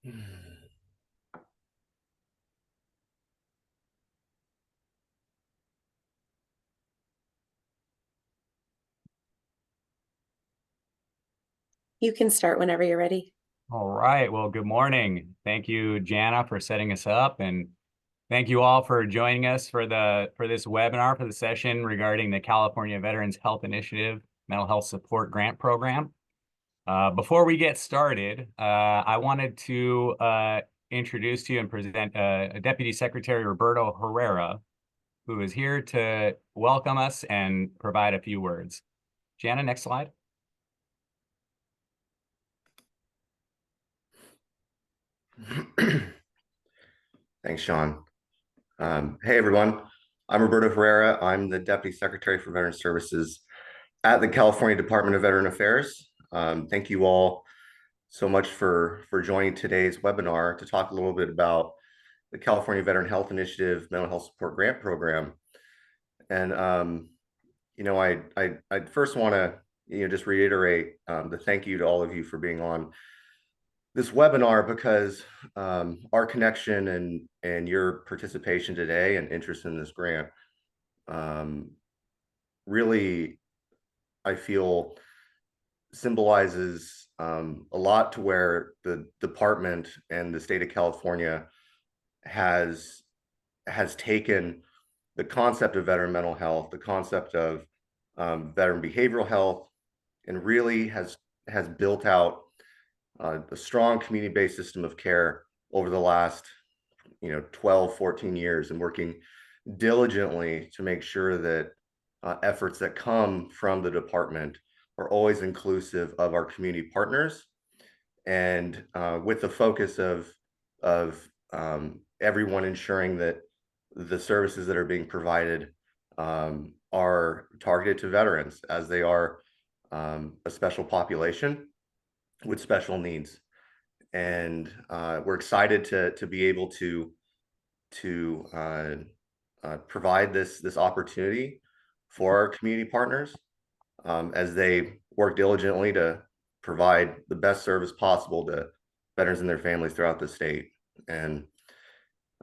You can start whenever you're ready. All right. Well, good morning. Thank you, Jana, for setting us up, and thank you all for joining us for this webinar for the session regarding the California Veterans Health Initiative Mental Health Support Grant Program. Before we get started, I wanted to introduce to you and present Deputy Secretary Roberto Herrera, who is here to welcome us and provide a few words. Jana, next slide. Thanks, Sean. Hey, everyone. I'm Roberto Herrera. I'm the Deputy Secretary for Veteran Services at the California Department of Veteran Affairs. Thank you all so much for joining today's webinar to talk a little bit about the California Veteran Health Initiative Mental Health Support Grant Program. And I first want to just reiterate the thank you to all of you for being on this webinar, because our connection and your participation today and interest in this grant really, I feel, symbolizes a lot to where the department and the state of California has taken the concept of veteran mental health, the concept of veteran behavioral health, and really has built out a strong community-based system of care over the last 12, 14 years, and working diligently to make sure that efforts that come from the department are always inclusive of our community partners, and with the focus of everyone ensuring that the services that are being provided are targeted to veterans, as they are a special population with special needs. And we're excited to be able to provide this opportunity for our community partners as they work diligently to provide the best service possible to veterans and their families throughout the state. And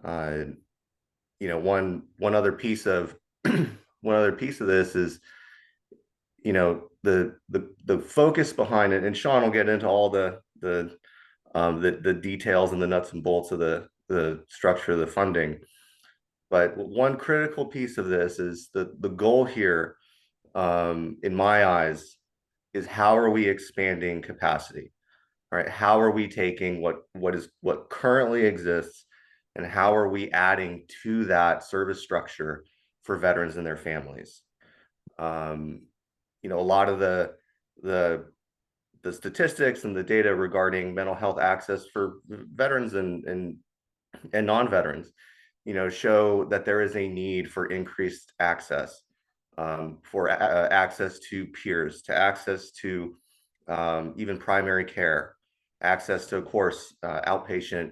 one other piece of this is the focus behind it, and Sean will get into all the details and the nuts and bolts of the structure of the funding. But one critical piece of this is the goal here, in my eyes, is how are we expanding capacity, right? How are we taking what currently exists, and how are we adding to that service structure for veterans and their families? A lot of the statistics and the data regarding mental health access for veterans and non-veterans, show that there is a need for increased access, for access to peers, to access to even primary care, access to, of course, outpatient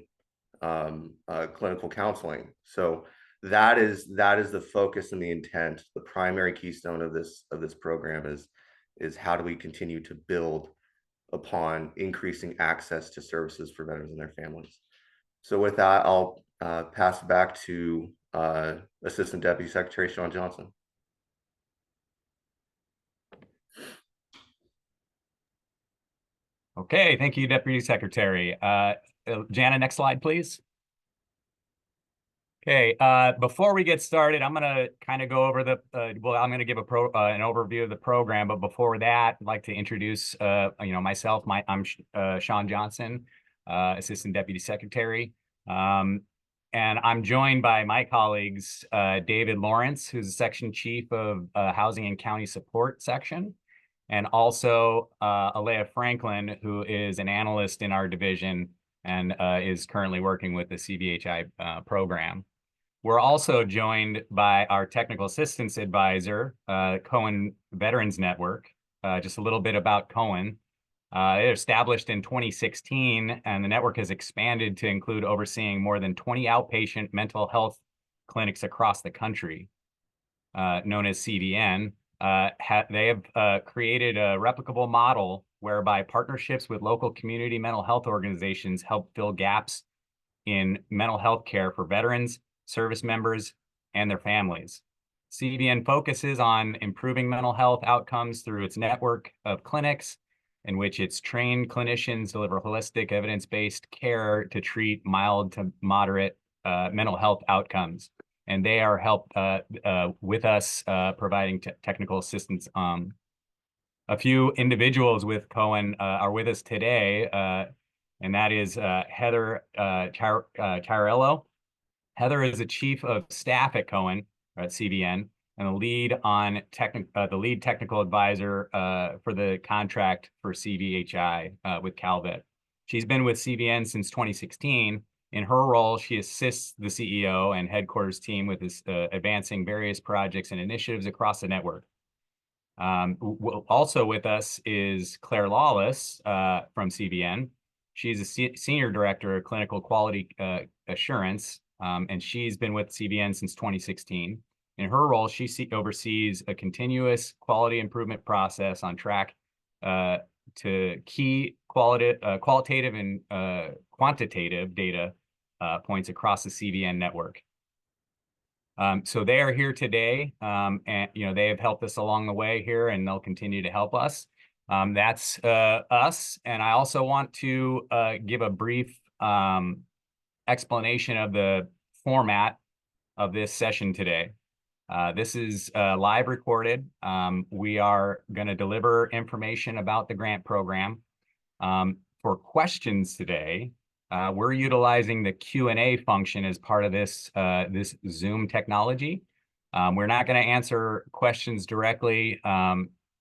clinical counseling. So that is the focus and the intent. The primary keystone of this program is how do we continue to build upon increasing access to services for veterans and their families. So with that, I'll pass it back to Assistant Deputy Secretary Sean Johnson. Okay, thank you, Deputy Secretary. Jana, next slide, please. Okay, before we get started, I'm going to kind of go over I'm going to give an overview of the program. But before that, I'd like to introduce, myself. I'm Sean Johnson, Assistant Deputy Secretary. And I'm joined by my colleagues, David Lawrence, who's the Section Chief of Housing and County Support Section, and also Alea Franklin, who is an analyst in our division and is currently working with the CVHI program. We're also joined by our Technical Assistance Advisor, Cohen Veterans Network. Just a little bit about Cohen. It was established in 2016, and the network has expanded to include overseeing more than 20 outpatient mental health clinics across the country, known as CVN. They have created a replicable model whereby partnerships with local community mental health organizations help fill gaps in mental health care for veterans, service members, and their families. CVN focuses on improving mental health outcomes through its network of clinics, in which its trained clinicians deliver holistic, evidence-based care to treat mild to moderate mental health outcomes. And they are helped with us providing technical assistance. A few individuals with Cohen are with us today, and that is Heather Chiarello. Heather is the chief of staff at Cohen, or at CVN, and the lead technical advisor for the contract for CVHI with Calvet. She's been with CVN since 2016. In her role, she assists the CEO and headquarters team with advancing various projects and initiatives across the network. Also with us is Claire Lawless from CVN. She's a senior director of clinical quality assurance, and she's been with CVN since 2016. In her role, she oversees a continuous quality improvement process on track to key qualitative and quantitative data points across the CVN network. So they are here today, and they have helped us along the way here, and they'll continue to help us. That's us, and I also want to give a brief explanation of the format of this session today. This is live recorded. We are going to deliver information about the grant program. For questions today, we're utilizing the Q&A function as part of this Zoom technology. We're not going to answer questions directly,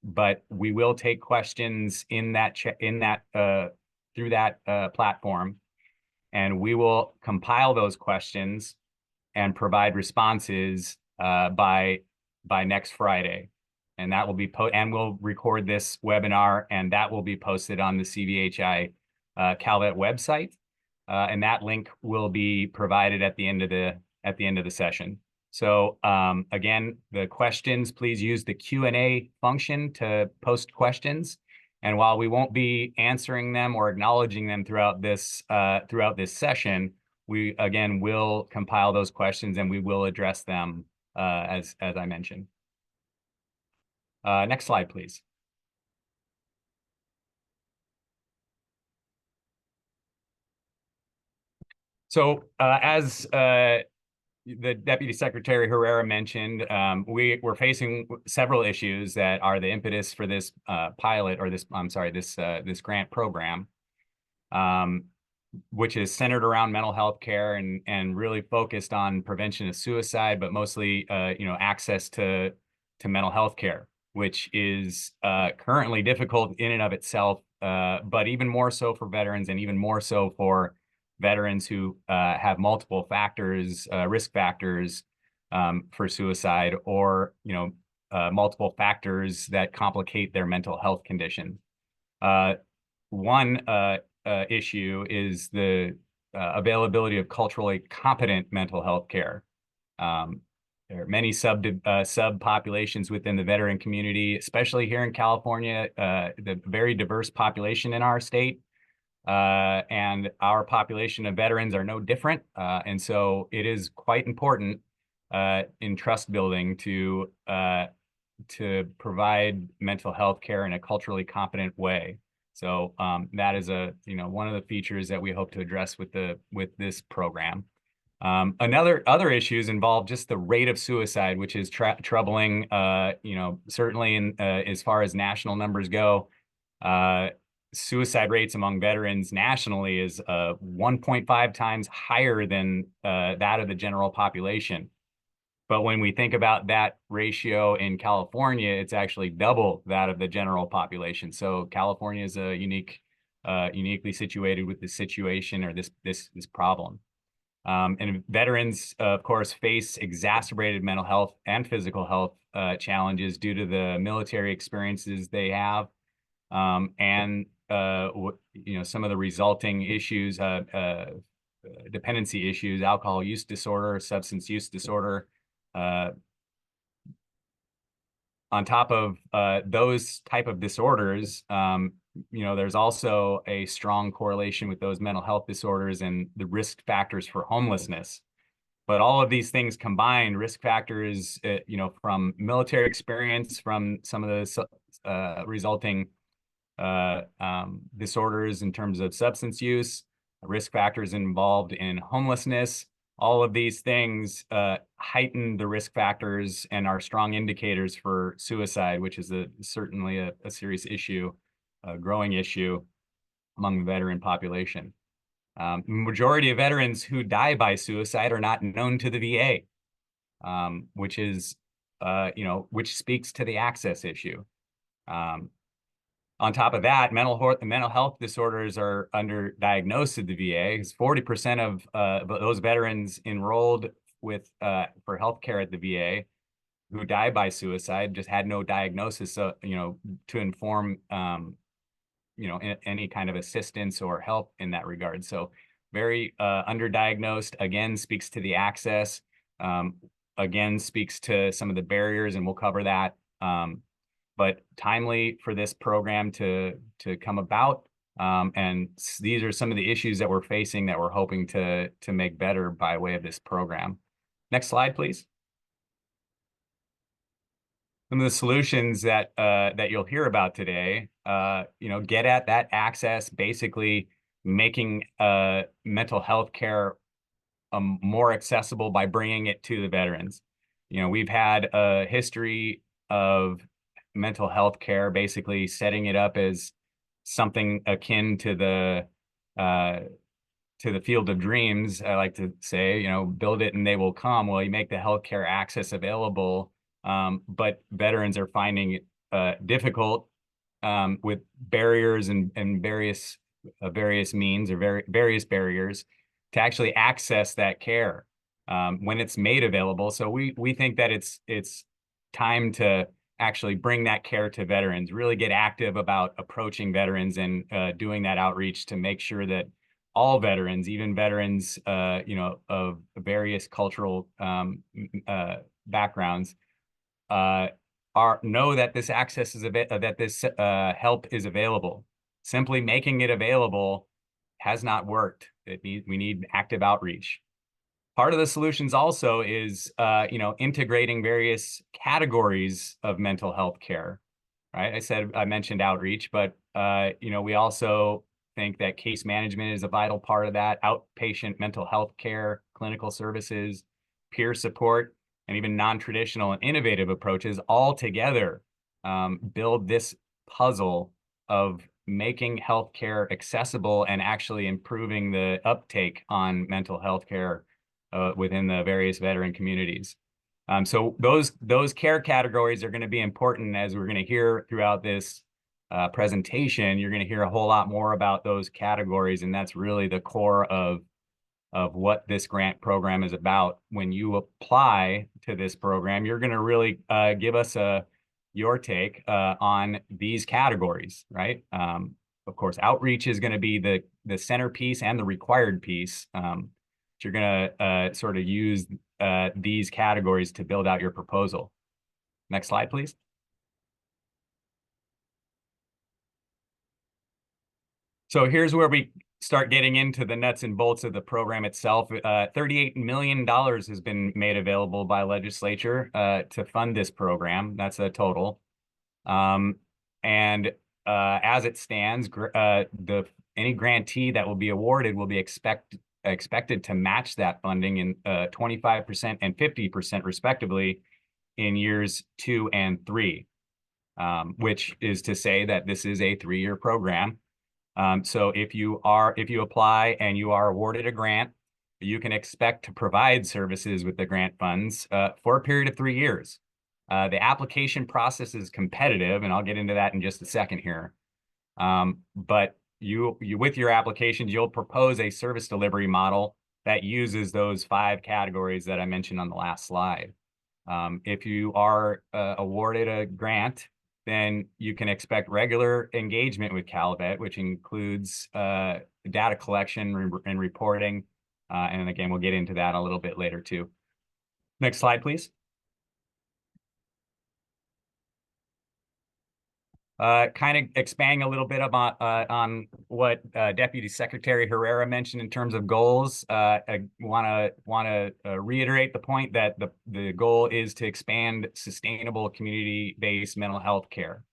but we will take questions through that platform, and we will compile those questions and provide responses by next Friday. And that will be and we'll record this webinar, and that will be posted on the CVHI Calvet website. And that link will be provided at the end of the session. So again, the questions, please use the Q&A function to post questions. And while we won't be answering them or acknowledging them throughout this session, we again will compile those questions and we will address them as I mentioned. Next slide, please. So as the Deputy Secretary Herrera mentioned, we're facing several issues that are the impetus for this pilot, or this grant program, which is centered around mental health care and really focused on prevention of suicide, but mostly access to mental health care, which is currently difficult in and of itself, but even more so for veterans, and even more so for veterans who have multiple factors, risk factors for suicide, or multiple factors that complicate their mental health condition. One issue is the availability of culturally competent mental health care. There are many subpopulations within the veteran community, especially here in California, the very diverse population in our state. And our population of veterans are no different. And so it is quite important in trust building to provide mental health care in a culturally competent way. So that is one of the features that we hope to address with this program. Other issues involve just the rate of suicide, which is troubling. Certainly as far as national numbers go. Suicide rates among veterans nationally is 1.5 times higher than that of the general population. But when we think about that ratio in California, it's actually double that of the general population. So California is uniquely situated with this situation, or this problem. And veterans, of course, face exacerbated mental health and physical health challenges due to the military experiences they have, and some of the resulting issues, dependency issues, alcohol use disorder, substance use disorder. On top of those type of disorders, there's also a strong correlation with those mental health disorders and the risk factors for homelessness. But all of these things combined, risk factors, from military experience, from some of the resulting disorders in terms of substance use, risk factors involved in homelessness, all of these things heighten the risk factors and are strong indicators for suicide, which is certainly a serious issue, a growing issue among the veteran population. Majority of veterans who die by suicide are not known to the VA, which is, which speaks to the access issue. On top of that, mental health disorders are underdiagnosed at the VA, because 40% of those veterans enrolled for healthcare at the VA who die by suicide just had no diagnosis, to inform any kind of assistance or help in that regard. So very underdiagnosed, again, speaks to the access, again, speaks to some of the barriers, and we'll cover that. But timely for this program to come about. And these are some of the issues that we're facing that we're hoping to make better by way of this program. Next slide, please. Some of the solutions that you'll hear about today, get at that access, basically making mental health care more accessible by bringing it to the veterans. We've had a history of mental health care, basically setting it up as something akin to the field of dreams. I like to say, build it and they will come. Well, you make the healthcare access available, but veterans are finding it difficult with barriers and various means, or various barriers to actually access that care when it's made available. So we think that it's time to actually bring that care to veterans, really get active about approaching veterans and doing that outreach to make sure that all veterans, even veterans, of various cultural backgrounds, know that this access is that this help is available. Simply making it available has not worked. We need active outreach. Part of the solutions also is, integrating various categories of mental health care, right? I mentioned outreach, but, we also think that case management is a vital part of that, outpatient mental health care, clinical services, peer support, and even non-traditional and innovative approaches all together build this puzzle of making healthcare accessible and actually improving the uptake on mental health care within the various veteran communities. So those care categories are going to be important, as we're going to hear throughout this presentation. You're going to hear a whole lot more about those categories, and that's really the core of what this grant program is about. When you apply to this program, you're going to really give us your take on these categories, right? Of course, outreach is going to be the centerpiece and the required piece. You're going to sort of use these categories to build out your proposal. Next slide, please. So here's where we start getting into the nuts and bolts of the program itself. $38 million has been made available by legislature to fund this program. That's a total. And as it stands, any grantee that will be awarded will be expected to match that funding in 25% and 50% respectively in years 2 and 3, which is to say that this is a 3-year program. So if you apply and you are awarded a grant, you can expect to provide services with the grant funds for a period of 3 years. The application process is competitive, and I'll get into that in just a second here. But you with your applications, you'll propose a service delivery model that uses those 5 categories that I mentioned on the last slide. If you are awarded a grant, then you can expect regular engagement with Calvet, which includes data collection and reporting. And again, we'll get into that a little bit later too. Next slide, please. kind of expanding a little bit about on what Deputy Secretary Herrera mentioned in terms of goals. I want to reiterate the point that the goal is to expand sustainable community-based mental health care.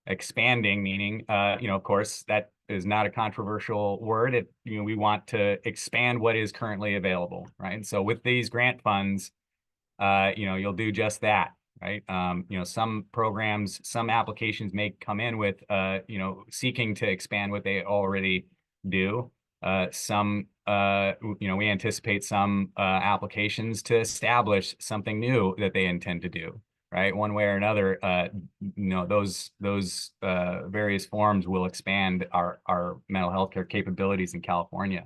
Expanding meaning, of course, that is not a controversial word. We want to expand what is currently available, right? And so with these grant funds, you'll do just that. Right. Some programs, some applications may come in with, seeking to expand what they already do. We anticipate some applications to establish something new that they intend to do. Right. One way or another, those various forms will expand our mental health care capabilities in California.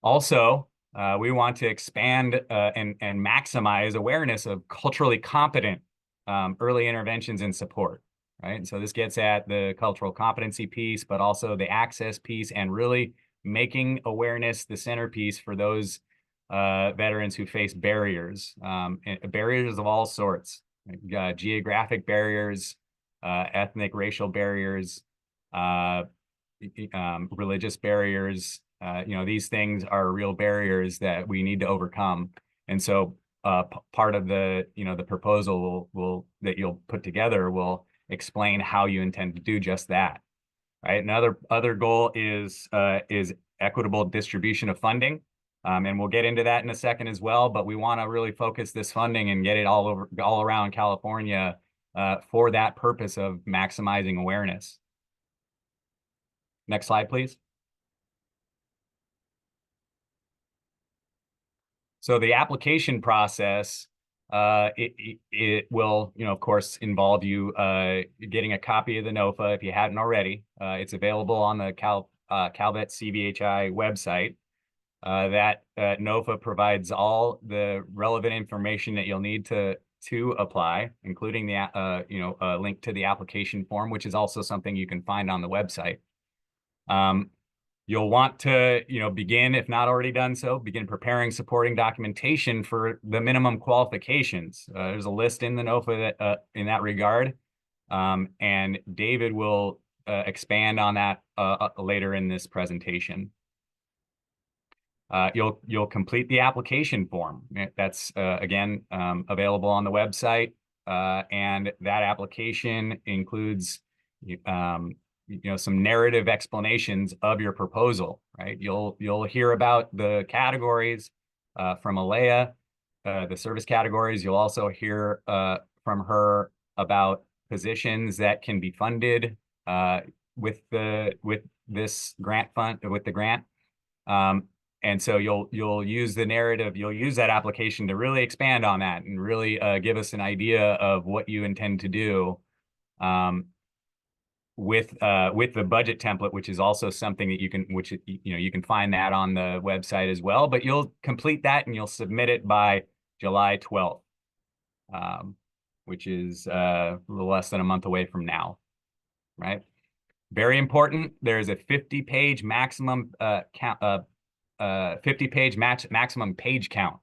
Also, we want to expand and maximize awareness of culturally competent early interventions and support, right? And so this gets at the cultural competency piece, but also the access piece, and really making awareness the centerpiece for those veterans who face barriers, barriers of all sorts, geographic barriers, ethnic, racial barriers, religious barriers. These things are real barriers that we need to overcome. And so part of the proposal that you'll put together will explain how you intend to do just that. Right. Another goal is equitable distribution of funding. And we'll get into that in a second as well, but we want to really focus this funding and get it all around California for that purpose of maximizing awareness. Next slide, please. So the application process, it will, of course, involve you getting a copy of the NOFA if you hadn't already. It's available on the calvet CVHI website. That NOFA provides all the relevant information that you'll need to apply, including the a link to the application form, which is also something you can find on the website. You'll want to, begin, if not already done so, begin preparing supporting documentation for the minimum qualifications. There's a list in the NOFA that, in that regard, and David will expand on that later in this presentation. You'll complete the application form. That's again available on the website, and that application includes some narrative explanations of your proposal. Right, you'll hear about the categories from Alea, the service categories. You'll also hear from her about positions that can be funded with this grant fund, with the grant. And so you'll use the narrative, you'll use that application to really expand on that and really give us an idea of what you intend to do with the budget template, which is also something that you can find that on the website as well. But you'll complete that and you'll submit it by July 12th, which is a little less than a month away from now, right? Very important. There's a 50-page maximum maximum page count,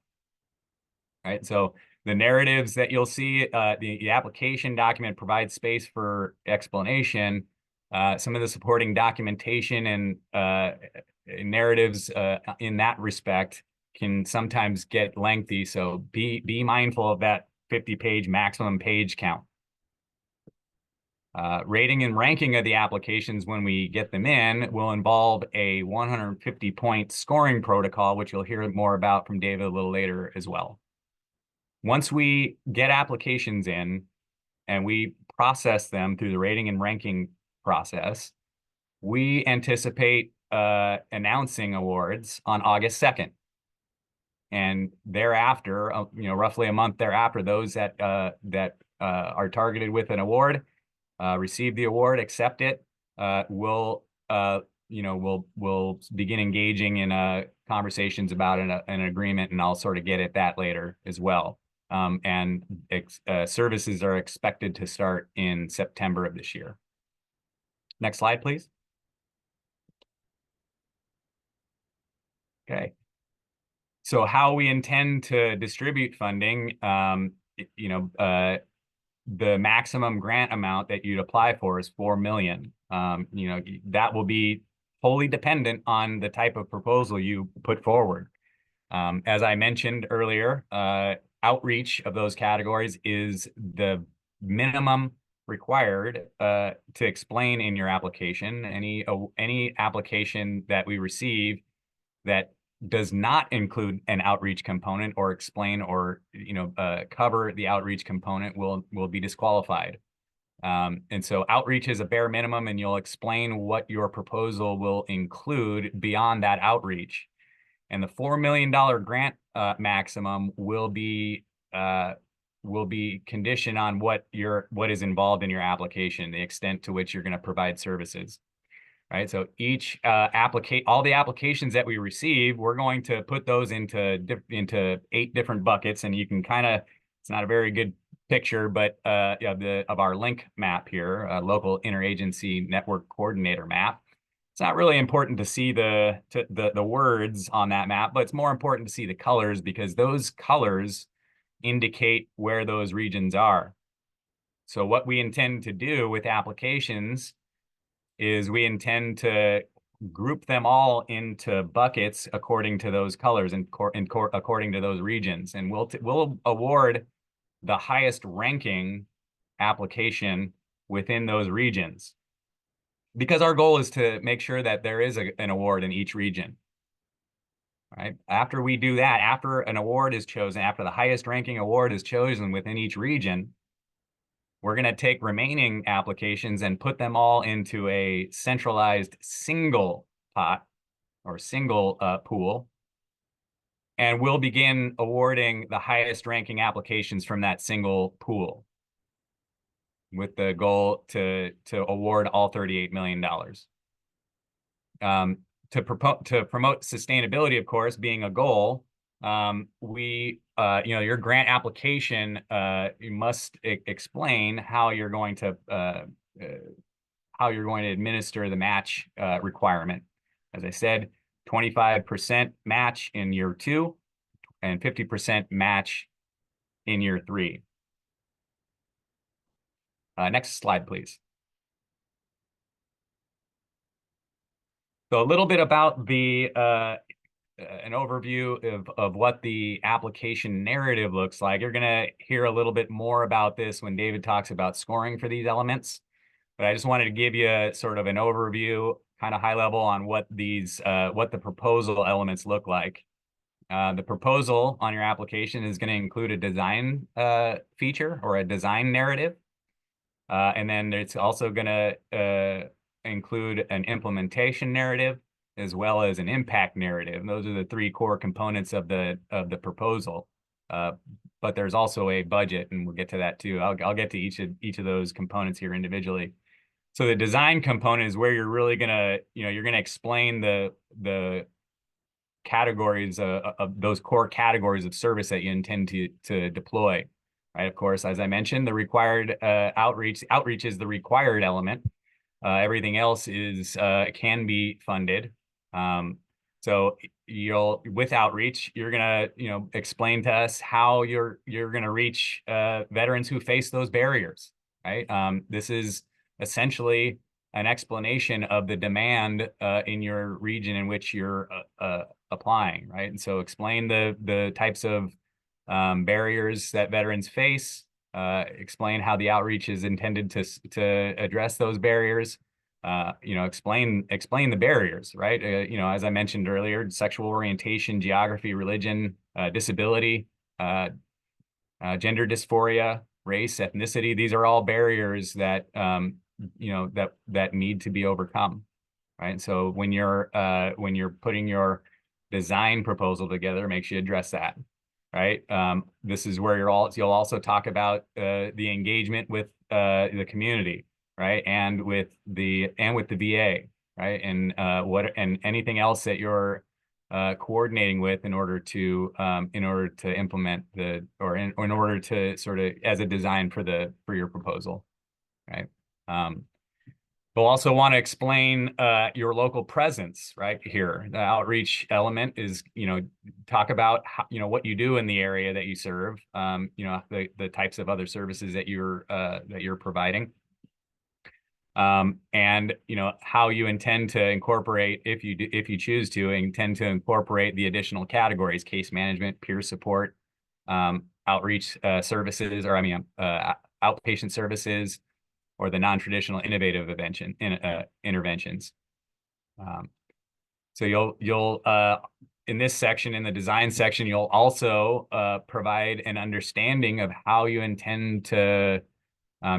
right? So the narratives that you'll see, the application document provides space for explanation. Some of the supporting documentation and narratives in that respect can sometimes get lengthy. So be mindful of that 50-page maximum page count. Rating and ranking of the applications when we get them in will involve a 150-point scoring protocol, which you'll hear more about from David a little later as well. Once we get applications in and we process them through the rating and ranking process, we anticipate announcing awards on August 2nd. And thereafter, roughly a month thereafter, those that are targeted with an award receive the award, accept it, we'll begin engaging in conversations about an agreement, and I'll sort of get at that later as well. And services are expected to start in September of this year. Next slide, please. Okay. So how we intend to distribute funding, the maximum grant amount that you'd apply for is 4 million. You know, that will be wholly dependent on the type of proposal you put forward. As I mentioned earlier, outreach of those categories is the minimum required to explain in your application. Any application that we receive that does not include an outreach component or explain or cover the outreach component will be disqualified. And so outreach is a bare minimum, and you'll explain what your proposal will include beyond that outreach. And the $4 million grant maximum will be conditioned on what is involved in your application, the extent to which you're going to provide services. Right. So each all the applications that we receive, we're going to put those into 8 different buckets, and you can kind of, it's not a very good picture, but of our link map here, local interagency network coordinator map. It's not really important to see the words on that map, but it's more important to see the colors, because those colors indicate where those regions are. So what we intend to do with applications is we intend to group them all into buckets according to those colors and according to those regions. And we'll award the highest ranking application within those regions, because our goal is to make sure that there is an award in each region. Right? After we do that, after an award is chosen, after the highest ranking award is chosen within each region, we're going to take remaining applications and put them all into a centralized single pot or single pool. And we'll begin awarding the highest ranking applications from that single pool, with the goal to award all $38 million. To promote sustainability, of course, being a goal, your grant application, you must explain how you're going to administer the match requirement. As I said, 25% match in year 2 and 50% match in year 3. Next slide, please. So a little bit about an overview of what the application narrative looks like. You're going to hear a little bit more about this when David talks about scoring for these elements. But I just wanted to give you sort of an overview, kind of high level, on what the proposal elements look like. The proposal on your application is going to include a design feature or a design narrative. And then it's also going to include an implementation narrative as well as an impact narrative. And those are the 3 core components of the proposal. But there's also a budget, and we'll get to that too. I'll get to each of those components here individually. So the design component is where you're really gonna, you're gonna explain the categories of those core categories of service that you intend to deploy. Right. Of course, as I mentioned, the required outreach is the required element. Everything else can be funded. So with outreach, you're gonna explain to us how you're gonna reach veterans who face those barriers. Right. This is essentially an explanation of the demand in your region in which you're applying. Right. And so explain the types of barriers that veterans face, explain how the outreach is intended to address those barriers, explain the barriers, right? As I mentioned earlier, sexual orientation, geography, religion, disability, gender dysphoria, race, ethnicity. These are all barriers that, that need to be overcome, right? And so when you're putting your design proposal together, make sure you address that. Right. This is where you'll also talk about the engagement with the community, right, and with the VA, right, and anything else that you're coordinating with in order to implement in order to sort of as a design for your proposal, right. We'll also want to explain your local presence right here. The outreach element is, talk about how, what you do in the area that you serve, the types of other services that you're providing. And how you intend to incorporate, if you choose to, intend to incorporate the additional categories: case management, peer support, outreach services, or outpatient services, or the non-traditional innovative interventions. So you'll in this section, in the design section, you'll also provide an understanding of how you intend to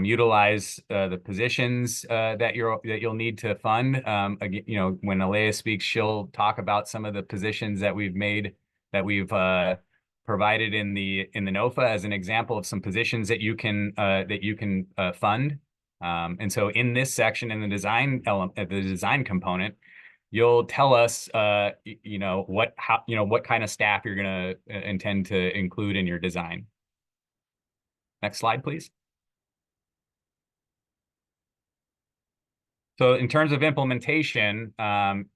utilize the positions that you'll need to fund. Again, when Alea speaks, she'll talk about some of the positions that we've provided in the NOFA as an example of some positions that you can fund. And so in this section, in the design element, the design component, you'll tell us, what kind of staff you're going to intend to include in your design. Next slide, please. So in terms of implementation,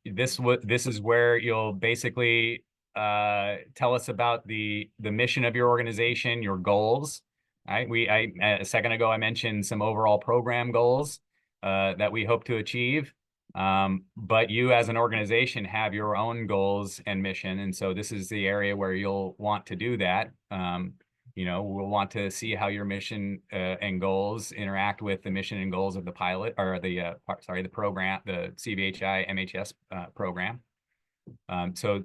this is where you'll basically tell us about the mission of your organization, your goals. Right? A second ago, I mentioned some overall program goals that we hope to achieve. But you as an organization have your own goals and mission. And so this is the area where you'll want to do that. We'll want to see how your mission and goals interact with the mission and goals of the pilot, or the program, the CVHI MHS program. So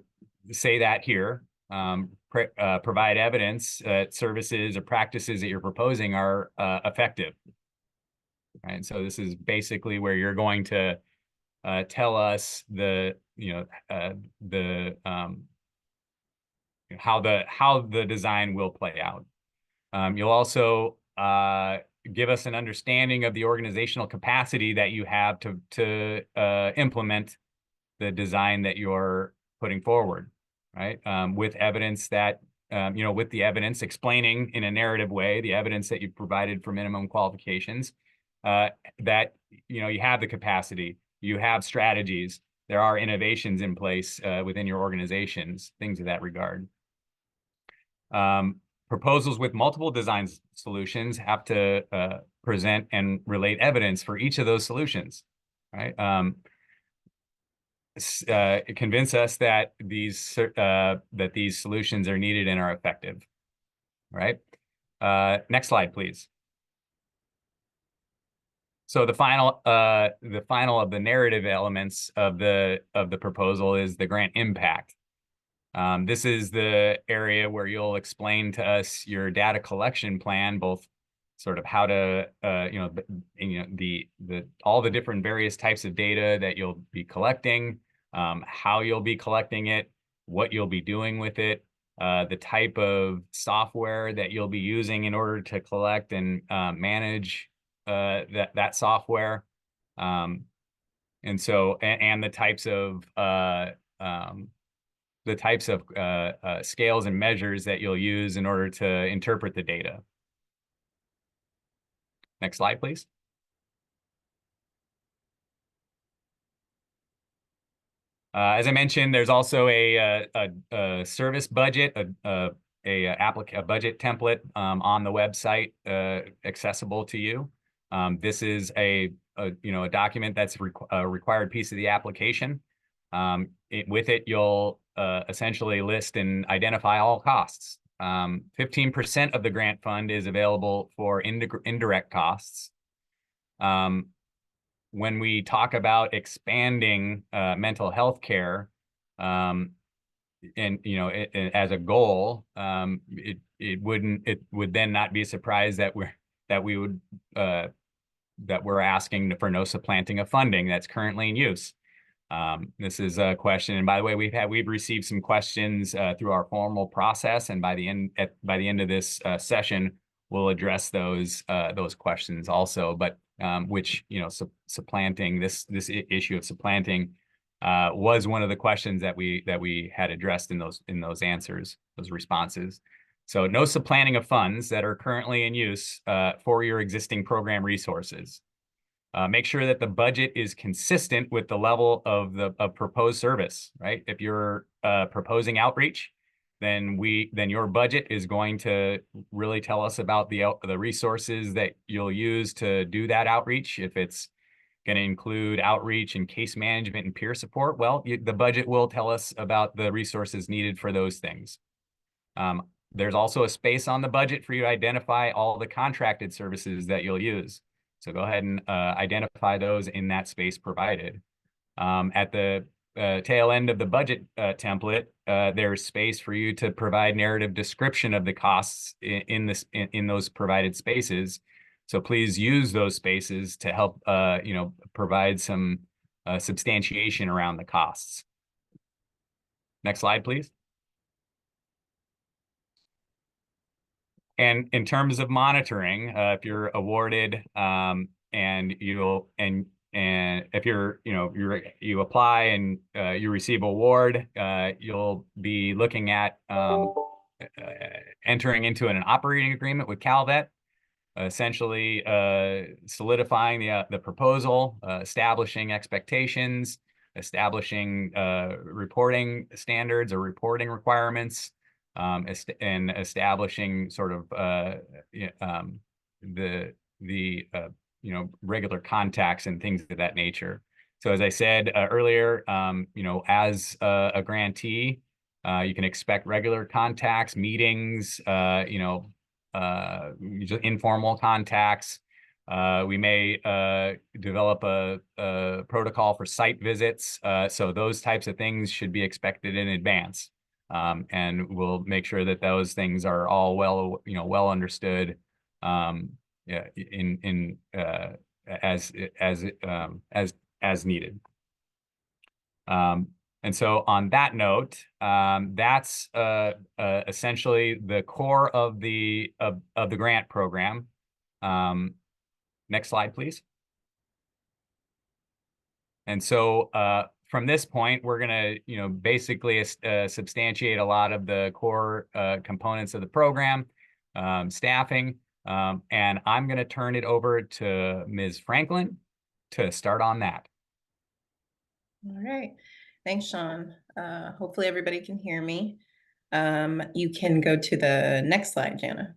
say that here. Provide evidence that services or practices that you're proposing are effective. Right? And so this is basically where you're going to tell us how the design will play out. You'll also give us an understanding of the organizational capacity that you have to implement the design that you're putting forward, right? With evidence that, with the evidence explaining in a narrative way, the evidence that you've provided for minimum qualifications, that, you have the capacity, you have strategies, there are innovations in place within your organizations, things of that regard. Proposals with multiple design solutions have to present and relate evidence for each of those solutions, right? Convince us that these solutions are needed and are effective, right? Next slide, please. So the final of the narrative elements of the proposal is the grant impact. This is the area where you'll explain to us your data collection plan, both sort of how to, all the different various types of data that you'll be collecting, how you'll be collecting it, what you'll be doing with it, the type of software that you'll be using in order to collect and manage that software, and the types of scales and measures that you'll use in order to interpret the data. Next slide, please. As I mentioned, there's also a service budget, a budget template on the website accessible to you. This is a document that's a required piece of the application. With it, you'll essentially list and identify all costs. 15% of the grant fund is available for indirect costs. When we talk about expanding mental health care, and as a goal, it would then not be a surprise that we're asking for no supplanting of funding that's currently in use. This is a question, and by the way, we've received some questions through our formal process, and by the end of this session, we'll address those questions also. But supplanting this issue of supplanting was one of the questions that we had addressed in those answers, those responses. So no supplanting of funds that are currently in use for your existing program resources. Make sure that the budget is consistent with the level of the proposed service, right? If you're proposing outreach, then your budget is going to really tell us about the resources that you'll use to do that outreach. If it's going to include outreach and case management and peer support, well, the budget will tell us about the resources needed for those things. There's also a space on the budget for you to identify all the contracted services that you'll use. So go ahead and identify those in that space provided. At the tail end of the budget template, there's space for you to provide narrative description of the costs in those provided spaces. So please use those spaces to help provide some substantiation around the costs. Next slide, please. And in terms of monitoring, if you're awarded and if you apply and you receive award, you'll be looking at entering into an operating agreement with Calvet, essentially solidifying the proposal, establishing expectations, establishing reporting standards or reporting requirements, and establishing sort of the regular contacts and things of that nature. So as I said earlier, as a grantee, you can expect regular contacts, meetings, informal contacts. We may develop a protocol for site visits. So those types of things should be expected in advance. And we'll make sure that those things are all well understood as needed. And so on that note, that's essentially the core of the grant program. Next slide, please. And so from this point, we're going to, basically substantiate a lot of the core components of the program, staffing, and I'm going to turn it over to Ms. Franklin to start on that. All right. Thanks, Sean. Hopefully everybody can hear me. You can go to the next slide, Jana.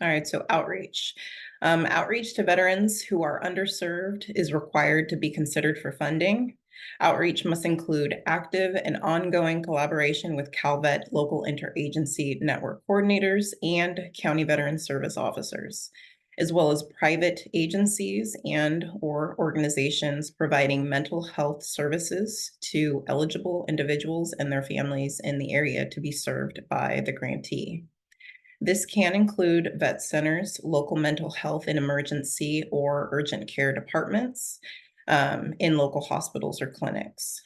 All right, so outreach. Outreach to veterans who are underserved is required to be considered for funding. Outreach must include active and ongoing collaboration with Calvet local interagency network coordinators and county veteran service officers, as well as private agencies and/or organizations providing mental health services to eligible individuals and their families in the area to be served by the grantee. This can include vet centers, local mental health and emergency or urgent care departments in local hospitals or clinics.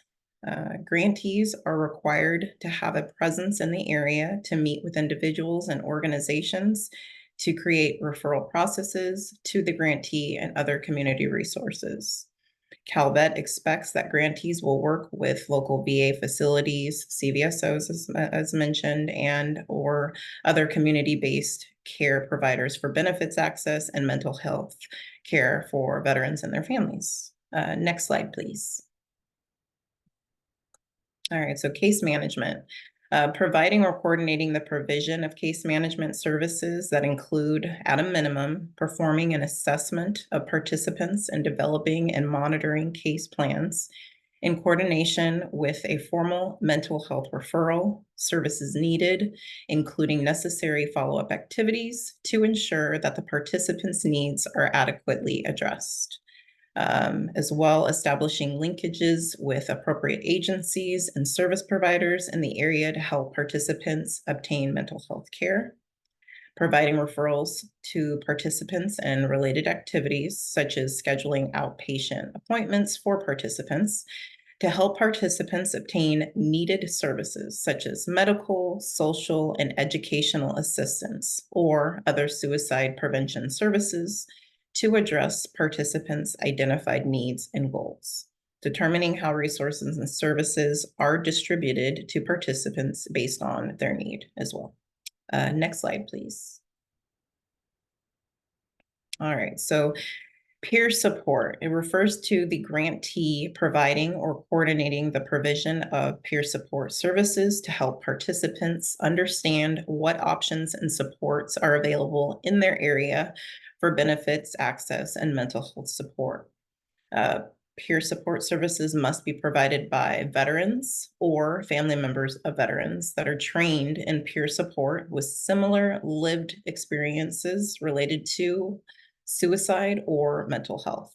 Grantees are required to have a presence in the area to meet with individuals and organizations to create referral processes to the grantee and other community resources. Calvet expects that grantees will work with local VA facilities, CVSOs as mentioned, and or other community-based care providers for benefits access and mental health care for veterans and their families. Next slide, please. All right, so case management. Providing or coordinating the provision of case management services that include, at a minimum, performing an assessment of participants and developing and monitoring case plans in coordination with a formal mental health referral, services needed, including necessary follow-up activities to ensure that the participants' needs are adequately addressed. As well, establishing linkages with appropriate agencies and service providers in the area to help participants obtain mental health care, providing referrals to participants and related activities, such as scheduling outpatient appointments for participants to help participants obtain needed services, such as medical, social, and educational assistance, or other suicide prevention services, to address participants' identified needs and goals, determining how resources and services are distributed to participants based on their need as well. Next slide, please. All right, so peer support, it refers to the grantee providing or coordinating the provision of peer support services to help participants understand what options and supports are available in their area for benefits, access, and mental health support. Peer support services must be provided by veterans or family members of veterans that are trained in peer support with similar lived experiences related to suicide or mental health.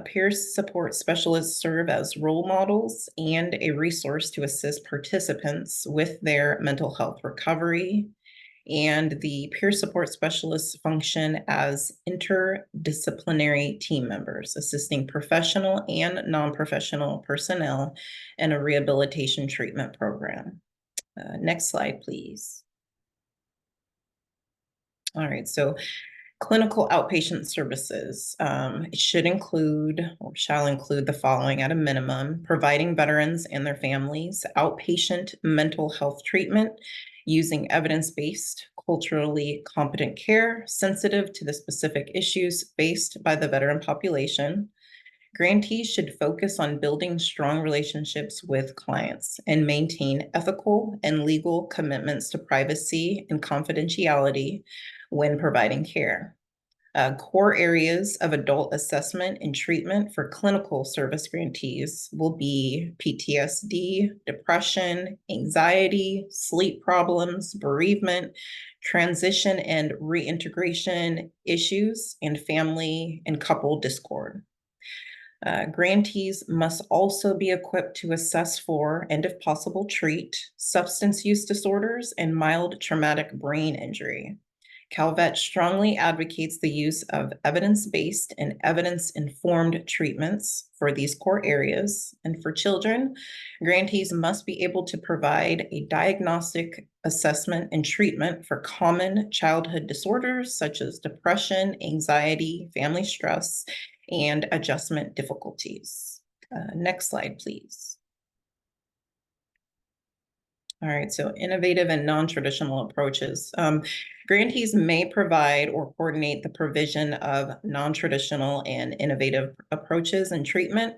Peer support specialists serve as role models and a resource to assist participants with their mental health recovery. And the peer support specialists function as interdisciplinary team members, assisting professional and non-professional personnel in a rehabilitation treatment program. Next slide, please. All right, so clinical outpatient services. It should include or shall include the following at a minimum: providing veterans and their families outpatient mental health treatment using evidence-based, culturally competent care sensitive to the specific issues faced by the veteran population. Grantees should focus on building strong relationships with clients and maintain ethical and legal commitments to privacy and confidentiality when providing care. Core areas of adult assessment and treatment for clinical service grantees will be PTSD, depression, anxiety, sleep problems, bereavement, transition and reintegration issues, and family and couple discord. Grantees must also be equipped to assess for, and if possible, treat substance use disorders and mild traumatic brain injury. Calvet strongly advocates the use of evidence-based and evidence-informed treatments for these core areas. And for children, grantees must be able to provide a diagnostic assessment and treatment for common childhood disorders such as depression, anxiety, family stress, and adjustment difficulties. Next slide, please. All right, so innovative and non-traditional approaches. Grantees may provide or coordinate the provision of non-traditional and innovative approaches and treatment,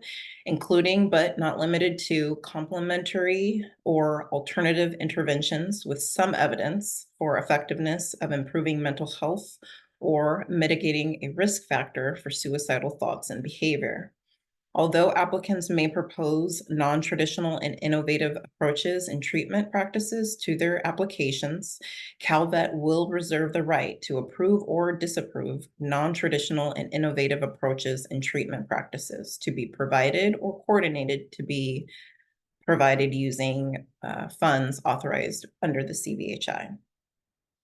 including but not limited to complementary or alternative interventions with some evidence for effectiveness of improving mental health or mitigating a risk factor for suicidal thoughts and behavior. Although applicants may propose non-traditional and innovative approaches and treatment practices to their applications, Calvet will reserve the right to approve or disapprove non-traditional and innovative approaches and treatment practices to be provided or coordinated to be provided using funds authorized under the CVHI.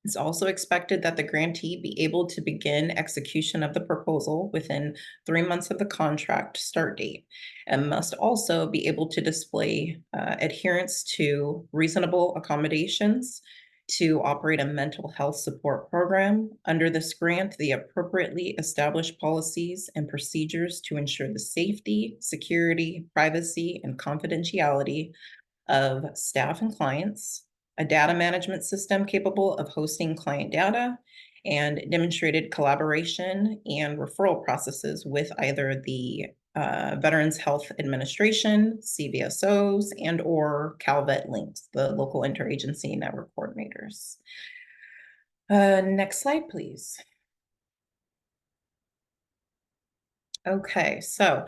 It's also expected that the grantee be able to begin execution of the proposal within 3 months of the contract start date, and must also be able to display adherence to reasonable accommodations to operate a mental health support program. Under this grant, the appropriately established policies and procedures to ensure the safety, security, privacy, and confidentiality of staff and clients, a data management system capable of hosting client data, and demonstrated collaboration and referral processes with either the Veterans Health Administration, CVSOs, and or Calvet links, the local interagency network coordinators. Next slide, please. Okay, so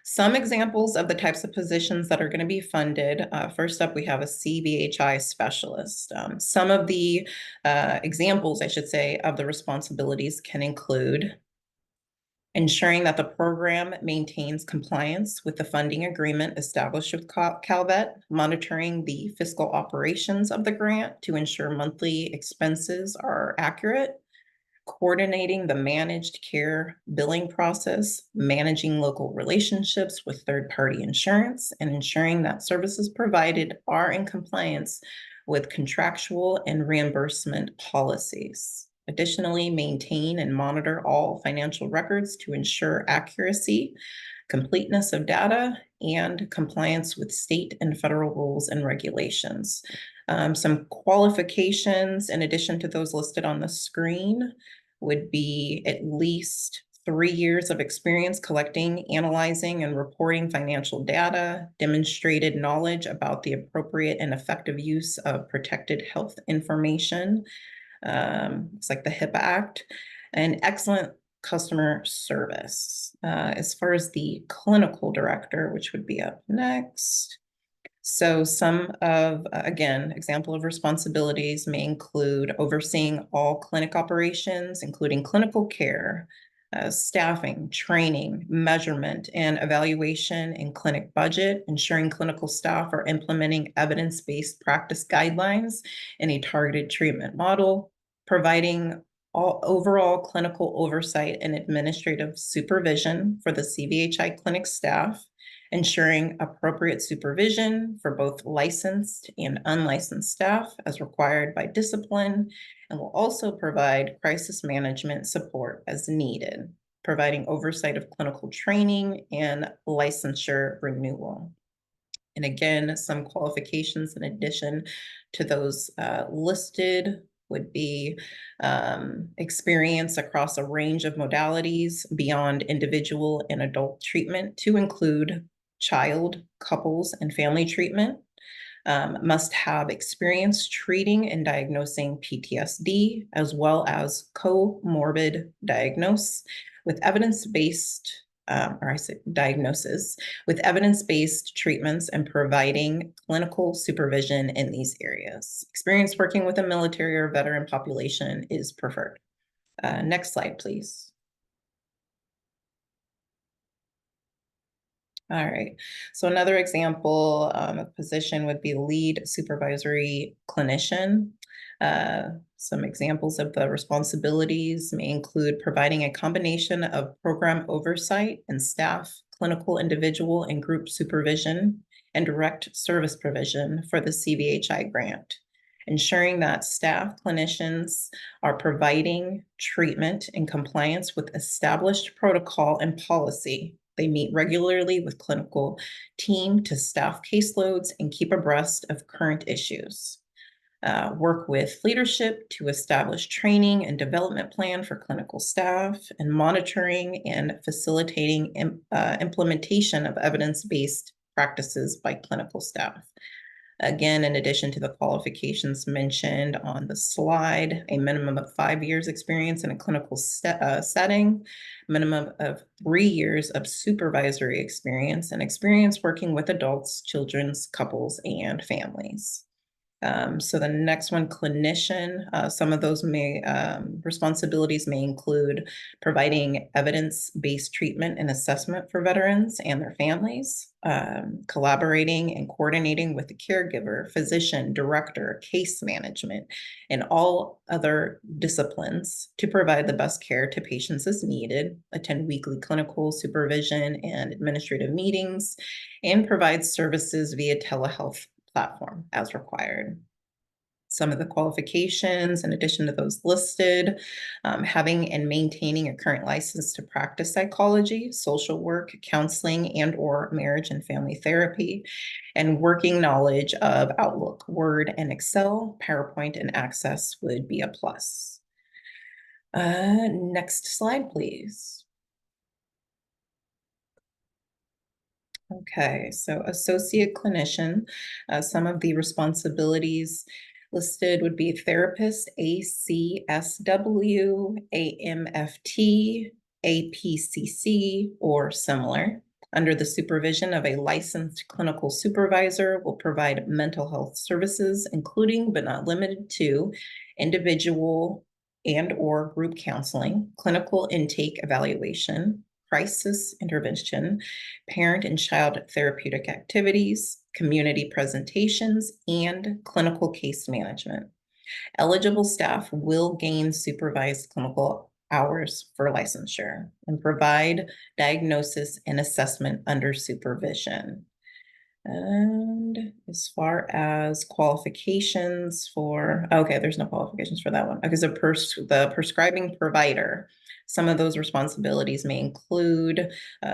some examples of the types of positions that are going to be funded. First up, we have a CVHI specialist. Some of the examples, I should say, of the responsibilities can include ensuring that the program maintains compliance with the funding agreement established with Calvet, monitoring the fiscal operations of the grant to ensure monthly expenses are accurate, coordinating the managed care billing process, managing local relationships with third-party insurance, and ensuring that services provided are in compliance with contractual and reimbursement policies. Additionally, maintain and monitor all financial records to ensure accuracy, completeness of data, and compliance with state and federal rules and regulations. Some qualifications in addition to those listed on the screen would be at least 3 years of experience collecting, analyzing, and reporting financial data, demonstrated knowledge about the appropriate and effective use of protected health information, it's like the HIPAA Act, and excellent customer service. As far as the clinical director, which would be up next. So some of, again, example of responsibilities may include overseeing all clinic operations, including clinical care, staffing, training, measurement, and evaluation in clinic budget, ensuring clinical staff are implementing evidence-based practice guidelines in a targeted treatment model, providing all overall clinical oversight and administrative supervision for the CVHI clinic staff, ensuring appropriate supervision for both licensed and unlicensed staff as required by discipline, and will also provide crisis management support as needed, providing oversight of clinical training and licensure renewal. And again, some qualifications in addition to those listed would be experience across a range of modalities beyond individual and adult treatment to include child, couples, and family treatment. Must have experience treating and diagnosing PTSD, as well as comorbid diagnosis with evidence-based diagnosis with evidence-based treatments and providing clinical supervision in these areas. Experience working with a military or veteran population is preferred. Next slide, please. All right, so another example of position would be lead supervisory clinician. Some examples of the responsibilities may include providing a combination of program oversight and staff, clinical, individual, and group supervision, and direct service provision for the CVHI grant, ensuring that staff clinicians are providing treatment in compliance with established protocol and policy. They meet regularly with clinical team to staff caseloads and keep abreast of current issues. Work with leadership to establish training and development plan for clinical staff, and monitoring and facilitating implementation of evidence-based practices by clinical staff. Again, in addition to the qualifications mentioned on the slide, a minimum of 5 years experience in a clinical setting, minimum of 3 years of supervisory experience, and experience working with adults, children's, couples, and families. So the next one, clinician, some of those responsibilities may include providing evidence-based treatment and assessment for veterans and their families, collaborating and coordinating with the caregiver, physician, director, case management, and all other disciplines to provide the best care to patients as needed, attend weekly clinical supervision and administrative meetings, and provide services via telehealth platform as required. Some of the qualifications, in addition to those listed, having and maintaining a current license to practice psychology, social work, counseling, and/or marriage and family therapy, and working knowledge of Outlook, Word, and Excel, PowerPoint, and Access would be a plus. Next slide, please. Okay, so associate clinician, some of the responsibilities listed would be therapist, ACSW, AMFT, APCC, or similar. Under the supervision of a licensed clinical supervisor, will provide mental health services, including but not limited to individual and/or group counseling, clinical intake evaluation, crisis intervention, parent and child therapeutic activities, community presentations, and clinical case management. Eligible staff will gain supervised clinical hours for licensure and provide diagnosis and assessment under supervision. And as far as qualifications for, okay, there's no qualifications for that one. Because the prescribing provider, some of those responsibilities may include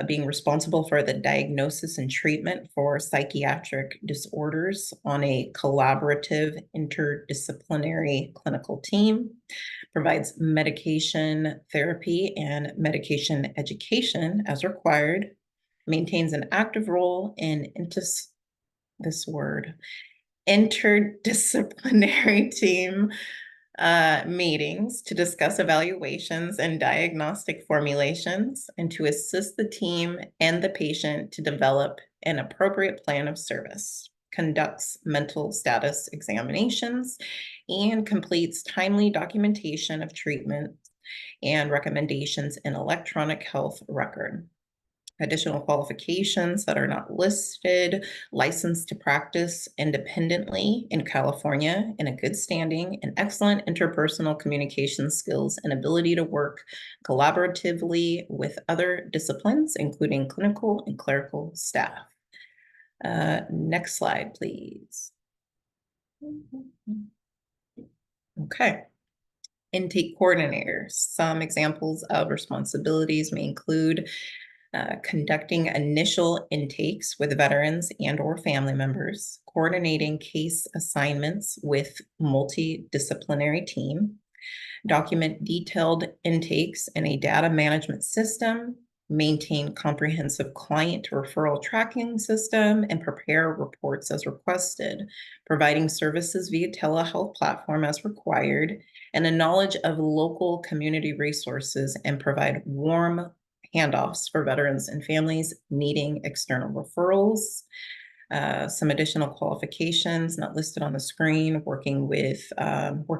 being responsible for the diagnosis and treatment for psychiatric disorders on a collaborative interdisciplinary clinical team, provides medication therapy and medication education as required, maintains an active role in interdisciplinary team meetings to discuss evaluations and diagnostic formulations, and to assist the team and the patient to develop an appropriate plan of service, conducts mental status examinations, and completes timely documentation of treatment and recommendations in electronic health record. Additional qualifications that are not listed: licensed to practice independently in California, in a good standing, and excellent interpersonal communication skills and ability to work collaboratively with other disciplines, including clinical and clerical staff. Next slide, please. Okay. Intake coordinators. Some examples of responsibilities may include conducting initial intakes with veterans and/or family members, coordinating case assignments with multidisciplinary team, document detailed intakes in a data management system, maintain comprehensive client referral tracking system, and prepare reports as requested, providing services via telehealth platform as required, and a knowledge of local community resources, and provide warm handoffs for veterans and families needing external referrals. Some additional qualifications not listed on the screen: working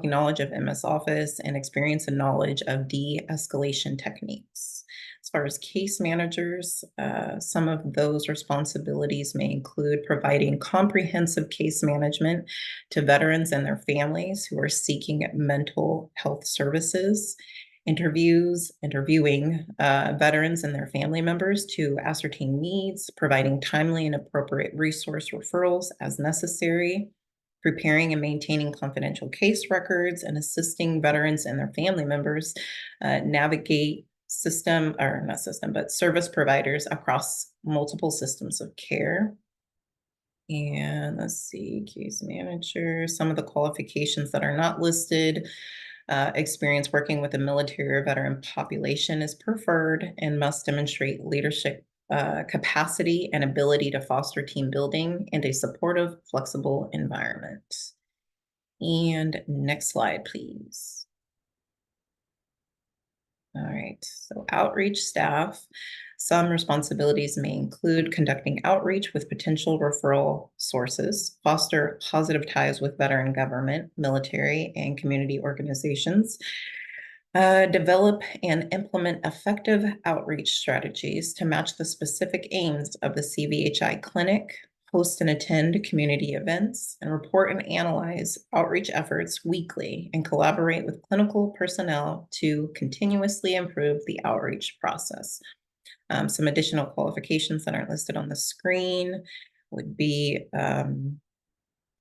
knowledge of MS Office and experience and knowledge of de-escalation techniques. As far as case managers, some of those responsibilities may include providing comprehensive case management to veterans and their families who are seeking mental health services, interviewing veterans and their family members to ascertain needs, providing timely and appropriate resource referrals as necessary, preparing and maintaining confidential case records, and assisting veterans and their family members navigate service providers across multiple systems of care. And let's see, case manager, some of the qualifications that are not listed: experience working with the military or veteran population is preferred and must demonstrate leadership capacity and ability to foster team building and a supportive, flexible environment. And next slide, please. All right, so outreach staff. Some responsibilities may include conducting outreach with potential referral sources, foster positive ties with veteran government, military, and community organizations, develop and implement effective outreach strategies to match the specific aims of the CVHI clinic, host and attend community events, and report and analyze outreach efforts weekly, and collaborate with clinical personnel to continuously improve the outreach process. Some additional qualifications that aren't listed on the screen would be,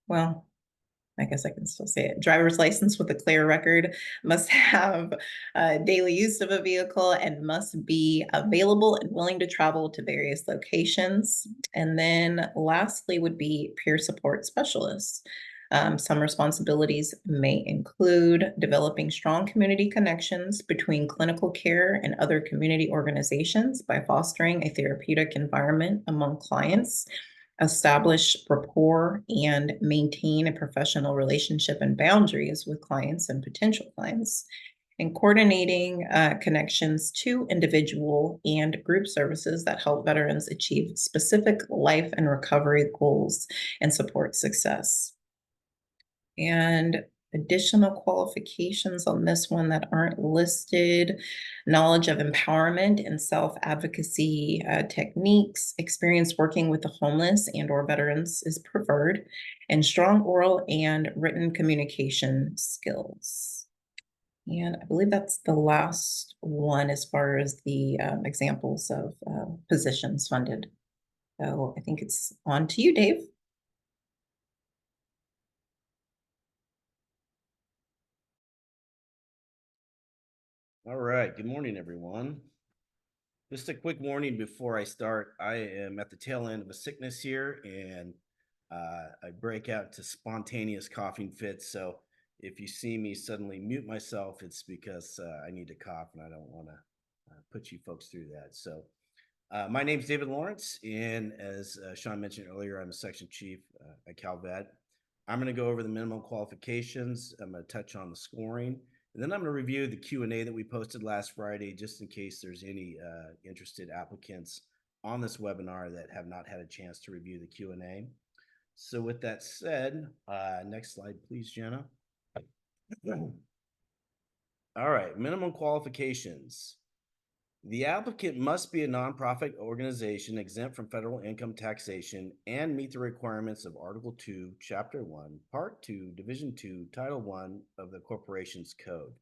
well, I guess I can still say it: driver's license with a clear record, must have daily use of a vehicle, and must be available and willing to travel to various locations. And then lastly would be peer support specialists. Some responsibilities may include developing strong community connections between clinical care and other community organizations by fostering a therapeutic environment among clients, establish rapport and maintain a professional relationship and boundaries with clients and potential clients, and coordinating connections to individual and group services that help veterans achieve specific life and recovery goals and support success. And additional qualifications on this one that aren't listed: knowledge of empowerment and self-advocacy techniques, experience working with the homeless and/or veterans is preferred, and strong oral and written communication skills. And I believe that's the last one as far as the examples of positions funded. So I think it's on to you, Dave. All right, good morning, everyone. Just a quick warning before I start. I am at the tail end of a sickness here, and I break out into spontaneous coughing fits. So if you see me suddenly mute myself, it's because I need to cough, and I don't want to put you folks through that. So my name's David Lawrence, and as Sean mentioned earlier, I'm a section chief at Calvet. I'm going to go over the minimum qualifications. I'm going to touch on the scoring, and then I'm going to review the Q&A that we posted last Friday, just in case there's any interested applicants on this webinar that have not had a chance to review the Q&A. So with that said, next slide, please, Jenna. All right, minimum qualifications. The applicant must be a nonprofit organization exempt from federal income taxation and meet the requirements of Article 2, Chapter 1, Part 2, Division 2, Title 1 of the Corporations Code.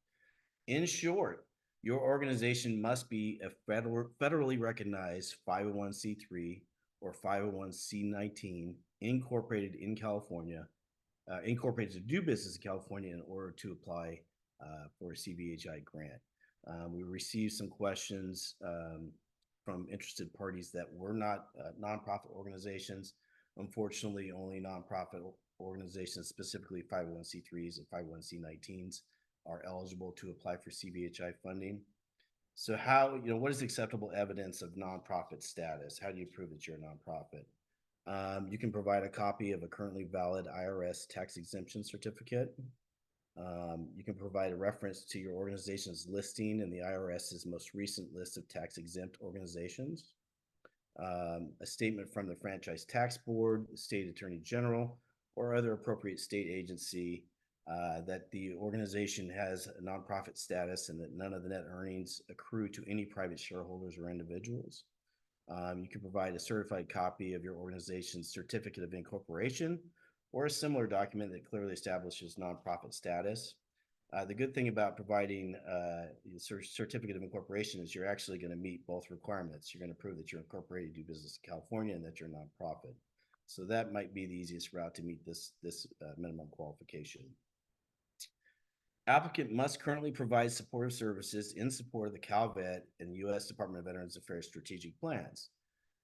In short, your organization must be a federally recognized 501c3 or 501c19 incorporated in California, incorporated to do business in California in order to apply for a CVHI grant. We received some questions from interested parties that were not nonprofit organizations. Unfortunately, only nonprofit organizations, specifically 501c3s and 501c19s, are eligible to apply for CVHI funding. So what is acceptable evidence of nonprofit status? How do you prove that you're a nonprofit? You can provide a copy of a currently valid IRS tax exemption certificate. You can provide a reference to your organization's listing in the IRS's most recent list of tax exempt organizations. A statement from the Franchise Tax Board, the State Attorney General, or other appropriate state agency that the organization has a nonprofit status and that none of the net earnings accrue to any private shareholders or individuals. You can provide a certified copy of your organization's certificate of incorporation or a similar document that clearly establishes nonprofit status. The good thing about providing the certificate of incorporation is you're actually going to meet both requirements. You're going to prove that you're incorporated, do business in California, and that you're a nonprofit. So that might be the easiest route to meet this minimum qualification. Applicant must currently provide supportive services in support of the CalVet and U.S. Department of Veterans Affairs strategic plans.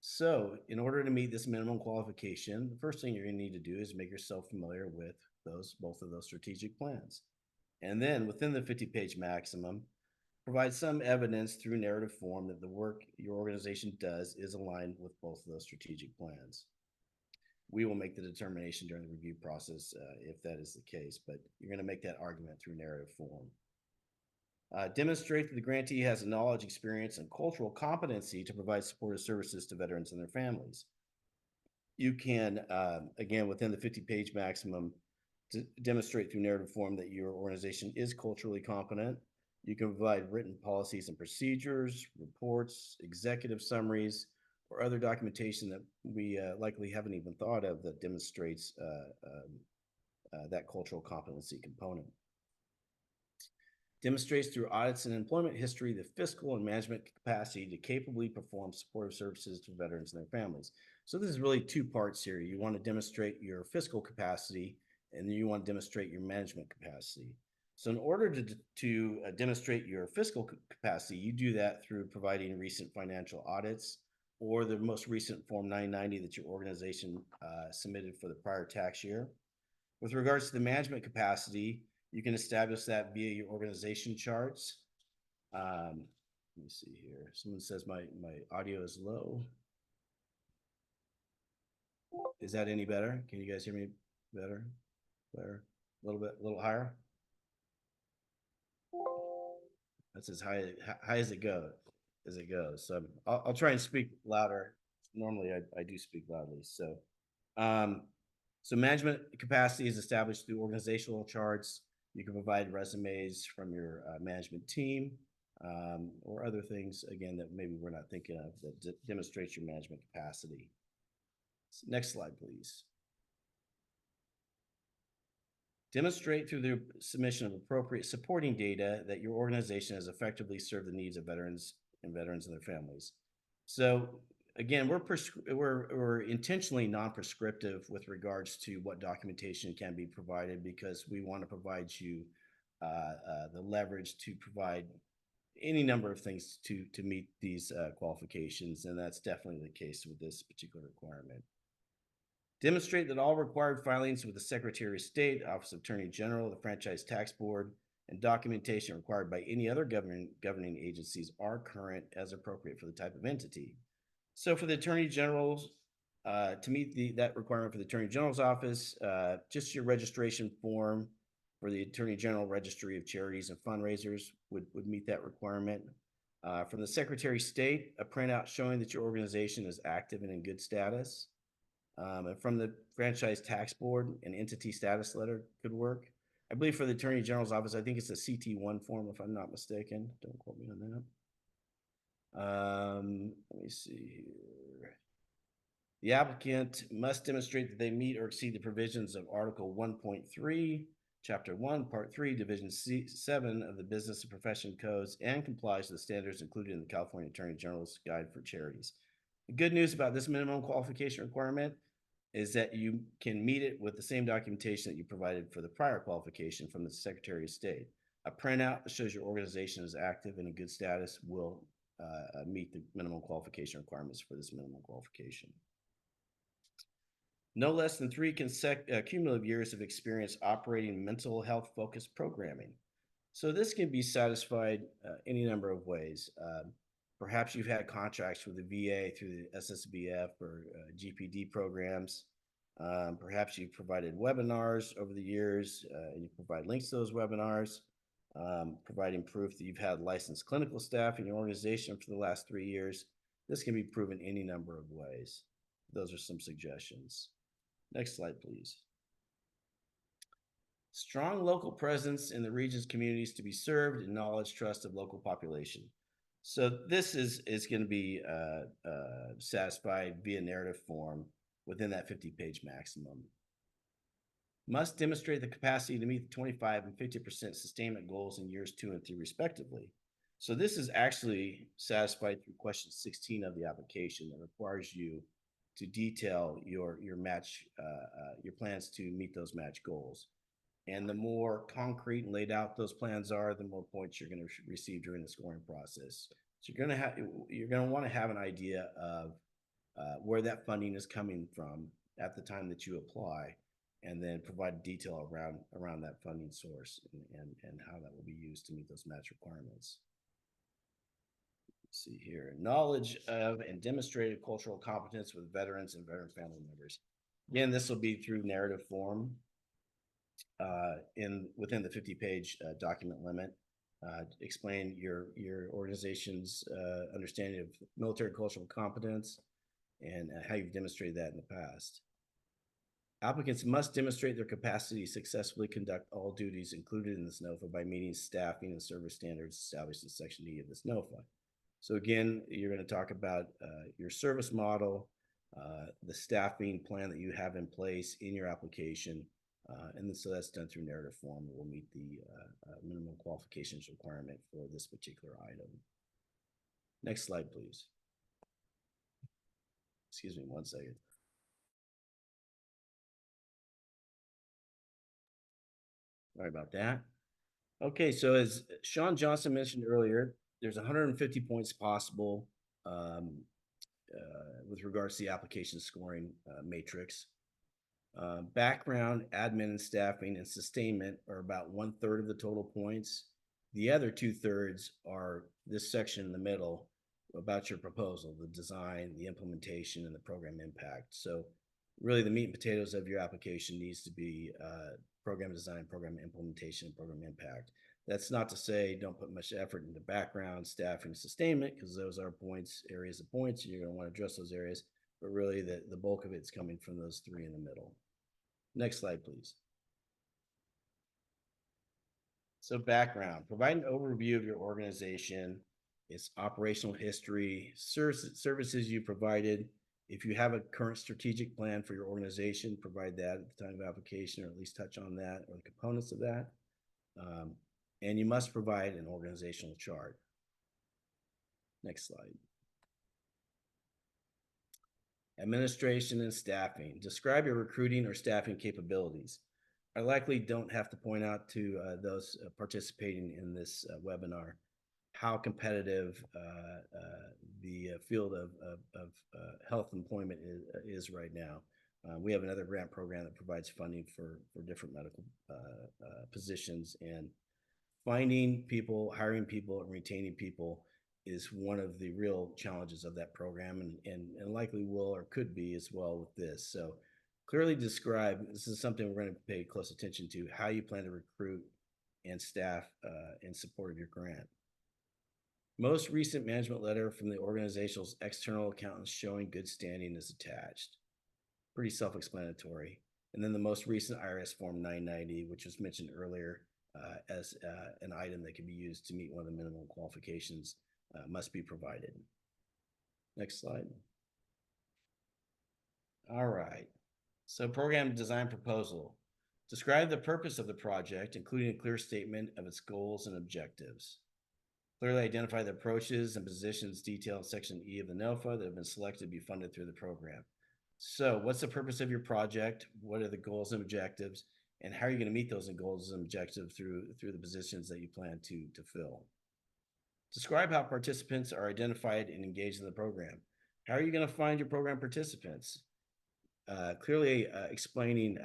So in order to meet this minimum qualification, the first thing you're going to need to do is make yourself familiar with both of those strategic plans. And then within the 50-page maximum, provide some evidence through narrative form that the work your organization does is aligned with both of those strategic plans. We will make the determination during the review process if that is the case, but you're going to make that argument through narrative form. Demonstrate that the grantee has the knowledge, experience, and cultural competency to provide supportive services to veterans and their families. You can, again, within the 50-page maximum, demonstrate through narrative form that your organization is culturally competent. You can provide written policies and procedures, reports, executive summaries, or other documentation that we likely haven't even thought of that demonstrates that cultural competency component. Demonstrates through audits and employment history the fiscal and management capacity to capably perform supportive services to veterans and their families. So this is really two parts here. You want to demonstrate your fiscal capacity, and then you want to demonstrate your management capacity. So in order to demonstrate your fiscal capacity, you do that through providing recent financial audits or the most recent Form 990 that your organization submitted for the prior tax year. With regards to the management capacity, you can establish that via your organization charts. Let me see here. Someone says my audio is low. Is that any better? Can you guys hear me better? Better? A little higher? That's as high as it goes. So I'll try and speak louder. Normally I do speak loudly. So so management capacity is established through organizational charts. You can provide resumes from your management team or other things, again, that maybe we're not thinking of that demonstrates your management capacity. Next slide, please. Demonstrate through the submission of appropriate supporting data that your organization has effectively served the needs of veterans and their families. So again, we're intentionally non-prescriptive with regards to what documentation can be provided because we want to provide you the leverage to provide any number of things to meet these qualifications, and that's definitely the case with this particular requirement. Demonstrate that all required filings with the Secretary of State, Office of Attorney General, the Franchise Tax Board, and documentation required by any other governing agencies are current as appropriate for the type of entity. So for the Attorney General's, to meet that requirement for the Attorney General's office, just your registration form for the Attorney General Registry of Charities and Fundraisers would meet that requirement. From the Secretary of State, a printout showing that your organization is active and in good status. And from the Franchise Tax Board, an entity status letter could work. I believe for the Attorney General's office, I think it's a CT1 form, if I'm not mistaken. Don't quote me on that. Let me see here. The applicant must demonstrate that they meet or exceed the provisions of Article 1.3, Chapter 1, Part 3, Division 7 of the Business and Profession Codes and complies with the standards included in the California Attorney General's Guide for Charities. The good news about this minimum qualification requirement is that you can meet it with the same documentation that you provided for the prior qualification from the Secretary of State. A printout that shows your organization is active and in good status will meet the minimum qualification requirements for this minimum qualification. No less than 3 cumulative years of experience operating mental health focused programming. So this can be satisfied any number of ways. Perhaps you've had contracts with the VA through the SSVF or GPD programs. Perhaps you've provided webinars over the years and you provide links to those webinars, providing proof that you've had licensed clinical staff in your organization for the last 3 years. This can be proven any number of ways. Those are some suggestions. Next slide, please. Strong local presence in the region's communities to be served and knowledge, trust of local population. So this is going to be satisfied via narrative form within that 50-page maximum. Must demonstrate the capacity to meet the 25 and 50% sustainment goals in years 2 and 3 respectively. So this is actually satisfied through question 16 of the application that requires you to detail your match, your plans to meet those match goals. And the more concrete and laid out those plans are, the more points you're going to receive during the scoring process. So you're going to want to have an idea of where that funding is coming from at the time that you apply, and then provide detail around that funding source and how that will be used to meet those match requirements. Let's see here. Knowledge of and demonstrated cultural competence with veterans and veteran family members. Again, this will be through narrative form within the 50-page document limit. Explain your organization's understanding of military cultural competence and how you've demonstrated that in the past. Applicants must demonstrate their capacity to successfully conduct all duties included in this NOFA by meeting staffing and service standards established in Section E of this NOFA. So again, you're going to talk about your service model, the staffing plan that you have in place in your application, and then, so that's done through narrative form. It will meet the minimum qualifications requirement for this particular item. Next slide, please. Excuse me 1 second. Sorry about that. Okay, so as Sean Johnson mentioned earlier, there's 150 points possible with regards to the application scoring matrix. Background, admin and staffing, and sustainment are about 1/3 of the total points. The other 2/3 are this section in the middle about your proposal, the design, the implementation, and the program impact. So really the meat and potatoes of your application needs to be program design, program implementation, and program impact. That's not to say don't put much effort into background, staffing, sustainment, because those are points, areas of points, and you're going to want to address those areas, but really the bulk of it's coming from those 3 in the middle. Next slide, please. So background, provide an overview of your organization, its operational history, services you provided. If you have a current strategic plan for your organization, provide that at the time of application, or at least touch on that or the components of that. And you must provide an organizational chart. Next slide. Administration and staffing. Describe your recruiting or staffing capabilities. I likely don't have to point out to those participating in this webinar how competitive the field of health employment is right now. We have another grant program that provides funding for different medical positions, and finding people, hiring people, and retaining people is one of the real challenges of that program, and likely will or could be as well with this. So clearly describe, this is something we're going to pay close attention to, how you plan to recruit and staff in support of your grant. Most recent management letter from the organization's external accountants showing good standing is attached. Pretty self-explanatory. And then the most recent IRS Form 990, which was mentioned earlier as an item that can be used to meet one of the minimum qualifications, must be provided. Next slide. All right. So program design proposal. Describe the purpose of the project, including a clear statement of its goals and objectives. Clearly identify the approaches and positions detailed in Section E of the NOFA that have been selected to be funded through the program. So what's the purpose of your project? What are the goals and objectives? And how are you going to meet those goals and objectives through the positions that you plan to fill? Describe how participants are identified and engaged in the program. How are you going to find your program participants? Clearly explaining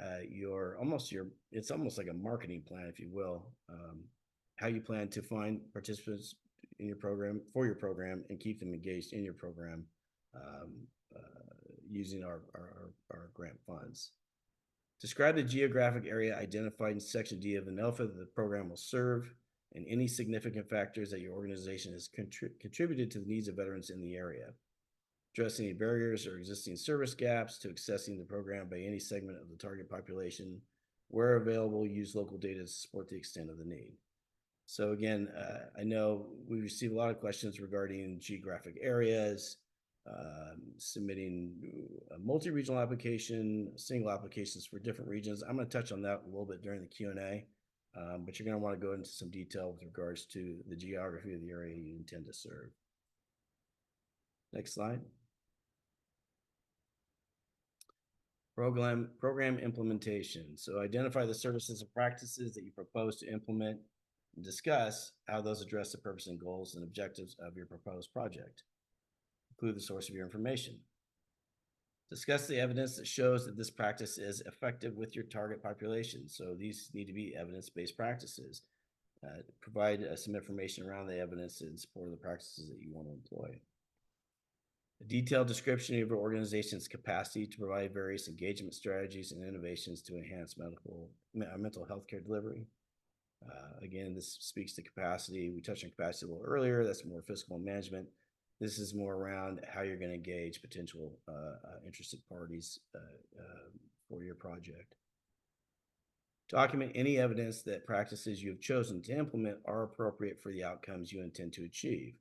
it's almost like a marketing plan, if you will, how you plan to find participants in your program, for your program, and keep them engaged in your program using our grant funds. Describe the geographic area identified in Section D of the NOFA that the program will serve, and any significant factors that your organization has contributed to the needs of veterans in the area. Address any barriers or existing service gaps to accessing the program by any segment of the target population. Where available, use local data to support the extent of the need. So again, I know we receive a lot of questions regarding geographic areas, submitting a multi-regional application, single applications for different regions. I'm going to touch on that a little bit during the Q&A, but you're going to want to go into some detail with regards to the geography of the area you intend to serve. Next slide. Program implementation. So identify the services and practices that you propose to implement and discuss how those address the purpose and goals and objectives of your proposed project. Include the source of your information. Discuss the evidence that shows that this practice is effective with your target population. So these need to be evidence-based practices. Provide some information around the evidence in support of the practices that you want to employ. A detailed description of your organization's capacity to provide various engagement strategies and innovations to enhance mental health care delivery. Again, this speaks to capacity. We touched on capacity a little earlier. That's more fiscal management. This is more around how you're going to engage potential interested parties for your project. Document any evidence that practices you have chosen to implement are appropriate for the outcomes you intend to achieve.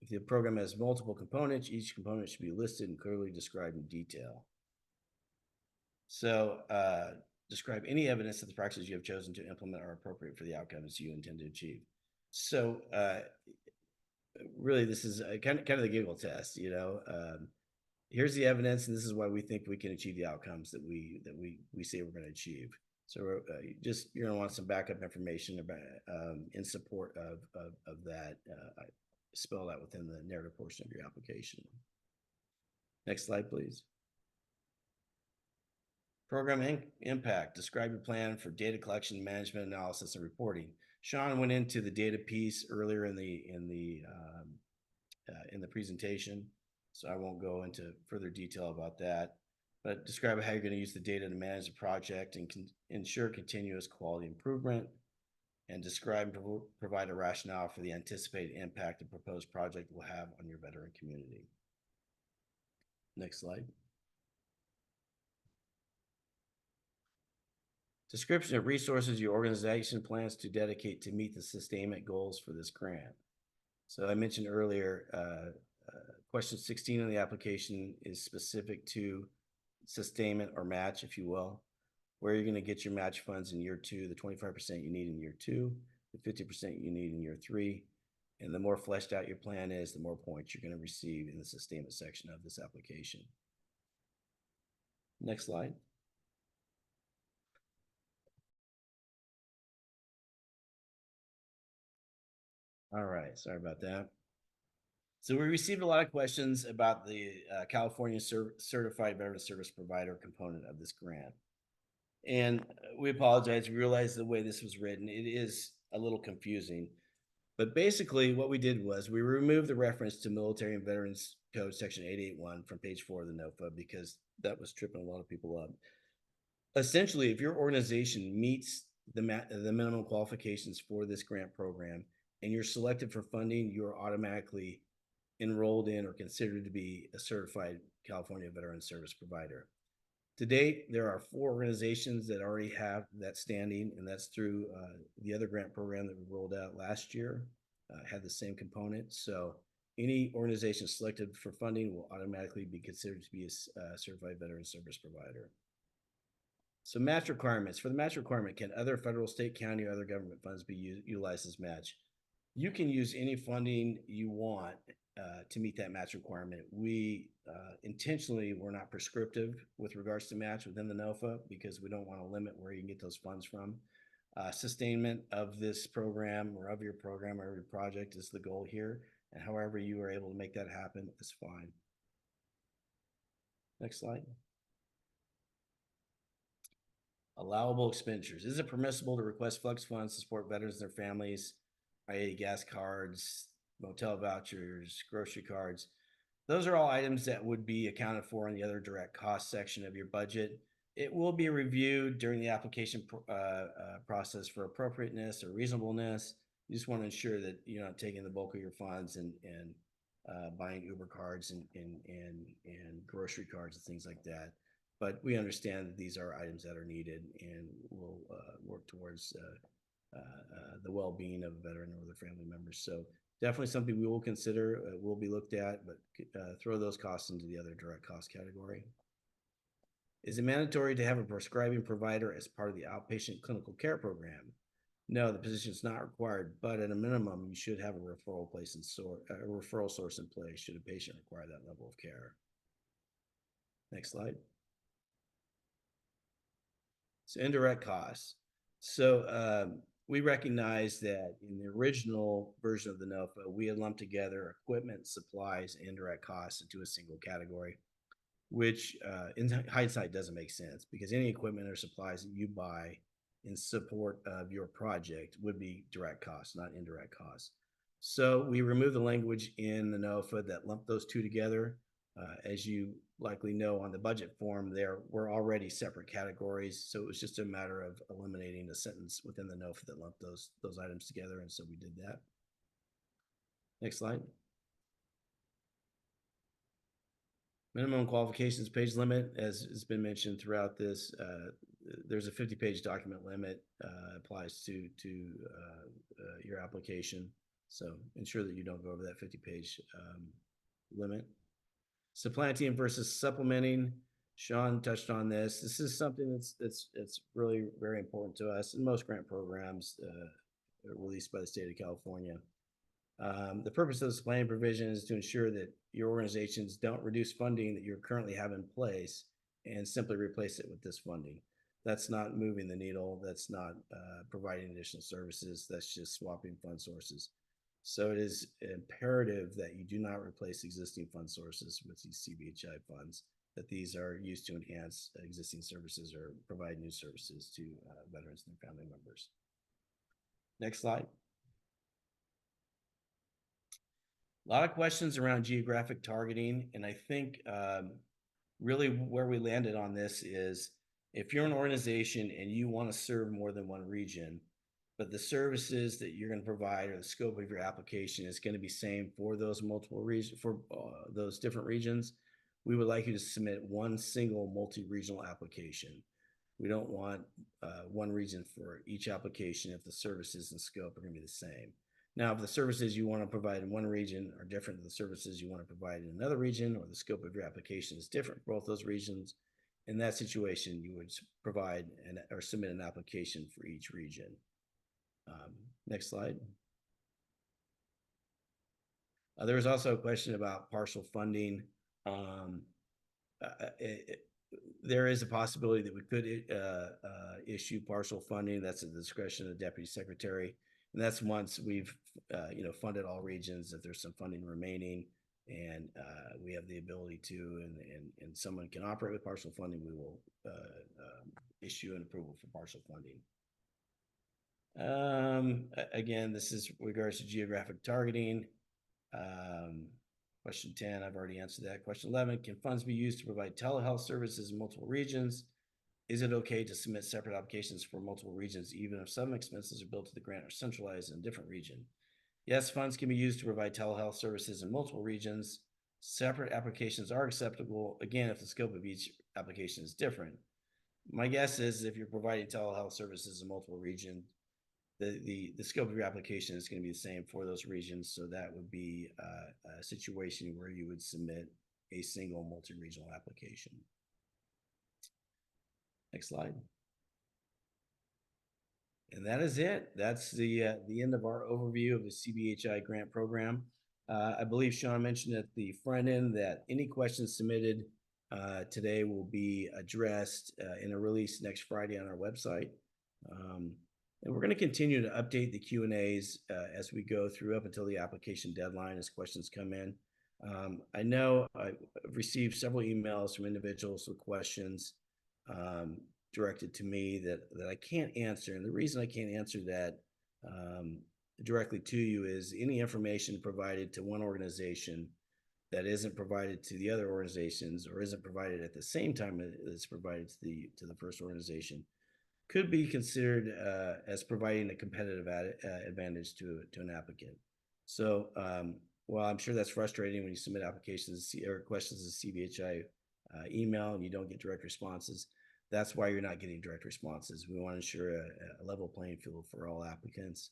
If the program has multiple components, each component should be listed and clearly described in detail. So describe any evidence that the practices you have chosen to implement are appropriate for the outcomes you intend to achieve. So really, this is kind of the giggle test, you know. Here's the evidence, and this is why we think we can achieve the outcomes that we say we're going to achieve. So you're going to want some backup information about in support of that. Spelled out within the narrative portion of your application. Next slide, please. Program impact. Describe your plan for data collection, management, analysis, and reporting. Sean went into the data piece earlier in the presentation, so I won't go into further detail about that. But describe how you're going to use the data to manage the project and ensure continuous quality improvement. And describe and provide a rationale for the anticipated impact the proposed project will have on your veteran community. Next slide. Description of resources your organization plans to dedicate to meet the sustainment goals for this grant. So I mentioned earlier, question 16 of the application is specific to sustainment or match, if you will. Where you're going to get your match funds in year 2, the 25% you need in year 2, the 50% you need in year 3. And the more fleshed out your plan is, the more points you're going to receive in the sustainment section of this application. Next slide. All right, sorry about that. So we received a lot of questions about the California Certified Veteran Service Provider component of this grant. And we apologize, we realize the way this was written, it is a little confusing. But basically what we did was we removed the reference to Military and Veterans Code Section 881 from page 4 of the NOFA because that was tripping a lot of people up. Essentially, if your organization meets the minimum qualifications for this grant program and you're selected for funding, you're automatically enrolled in or considered to be a certified California Veteran Service Provider. To date, there are 4 organizations that already have that standing, and that's through the other grant program that we rolled out last year, had the same component. So any organization selected for funding will automatically be considered to be a certified veteran service provider. So match requirements. For the match requirement, can other federal, state, county, or other government funds be utilized as match? You can use any funding you want to meet that match requirement. We intentionally were not prescriptive with regards to match within the NOFA because we don't want to limit where you can get those funds from. Sustainment of this program or of your program or your project is the goal here. And however you are able to make that happen is fine. Next slide. Allowable expenditures. Is it permissible to request flex funds to support veterans and their families, i.e. gas cards, motel vouchers, grocery cards? Those are all items that would be accounted for in the other direct cost section of your budget. It will be reviewed during the application process for appropriateness or reasonableness. You just want to ensure that you're not taking the bulk of your funds and buying Uber cards and grocery cards and things like that. But we understand that these are items that are needed and will work towards the well-being of a veteran or their family members. So definitely something we will consider, will be looked at, but throw those costs into the other direct cost category. Is it mandatory to have a prescribing provider as part of the outpatient clinical care program? No, the position is not required, but at a minimum, you should have a referral source in place should a patient require that level of care. Next slide. So indirect costs. So we recognize that in the original version of the NOFA, we had lumped together equipment, supplies, and indirect costs into a single category, which in hindsight doesn't make sense because any equipment or supplies that you buy in support of your project would be direct costs, not indirect costs. So we removed the language in the NOFA that lumped those two together. As you likely know on the budget form, there were already separate categories. So it was just a matter of eliminating a sentence within the NOFA that lumped those items together. And so we did that. Next slide. Minimum qualifications page limit, as has been mentioned throughout this, there's a 50-page document limit applies to your application. So ensure that you don't go over that 50-page limit. Supplanting versus supplementing. Sean touched on this. This is something that's really very important to us in most grant programs released by the state of California. The purpose of this planning provision is to ensure that your organizations don't reduce funding that you currently have in place and simply replace it with this funding. That's not moving the needle. That's not providing additional services. That's just swapping fund sources. So it is imperative that you do not replace existing fund sources with these CVHI funds, that these are used to enhance existing services or provide new services to veterans and their family members. Next slide. A lot of questions around geographic targeting, and I think really where we landed on this is if you're an organization and you want to serve more than one region, but the services that you're going to provide or the scope of your application is going to be same for those multiple regions, for those different regions, we would like you to submit one single multi-regional application. We don't want one region for each application if the services and scope are going to be the same. Now, if the services you want to provide in one region are different than the services you want to provide in another region, or the scope of your application is different for both those regions, in that situation, you would provide or submit an application for each region. Next slide. There was also a question about partial funding. there is a possibility that we could issue partial funding. That's at the discretion of the deputy secretary. And that's once we've, funded all regions, if there's some funding remaining and we have the ability to, and someone can operate with partial funding, we will issue an approval for partial funding. Again, this is regards to geographic targeting. Question 10, I've already answered that. Question 11, can funds be used to provide telehealth services in multiple regions? Is it okay to submit separate applications for multiple regions, even if some expenses are billed to the grant or centralized in a different region? Yes, funds can be used to provide telehealth services in multiple regions. Separate applications are acceptable, again, if the scope of each application is different. My guess is if you're providing telehealth services in multiple regions, the scope of your application is going to be the same for those regions. So that would be a situation where you would submit a single multi-regional application. Next slide. And that is it. That's the end of our overview of the CVHI grant program. I believe Sean mentioned at the front end that any questions submitted today will be addressed in a release next Friday on our website. And we're going to continue to update the Q&As as we go through up until the application deadline as questions come in. I know I've received several emails from individuals with questions directed to me that I can't answer. And the reason I can't answer that directly to you is any information provided to one organization that isn't provided to the other organizations or isn't provided at the same time that it's provided to the first organization could be considered as providing a competitive advantage to an applicant. So while I'm sure that's frustrating when you submit applications or questions to CVHI email and you don't get direct responses, that's why you're not getting direct responses. We want to ensure a level playing field for all applicants.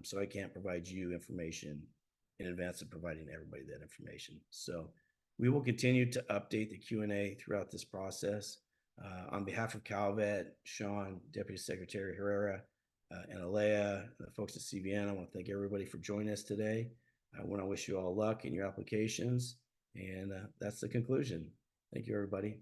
So I can't provide you information in advance of providing everybody that information. So we will continue to update the Q&A throughout this process. On behalf of Calvet, Sean, Deputy Secretary Herrera, and Alea, and the folks at CVN, I want to thank everybody for joining us today. I want to wish you all luck in your applications. And that's the conclusion. Thank you, everybody.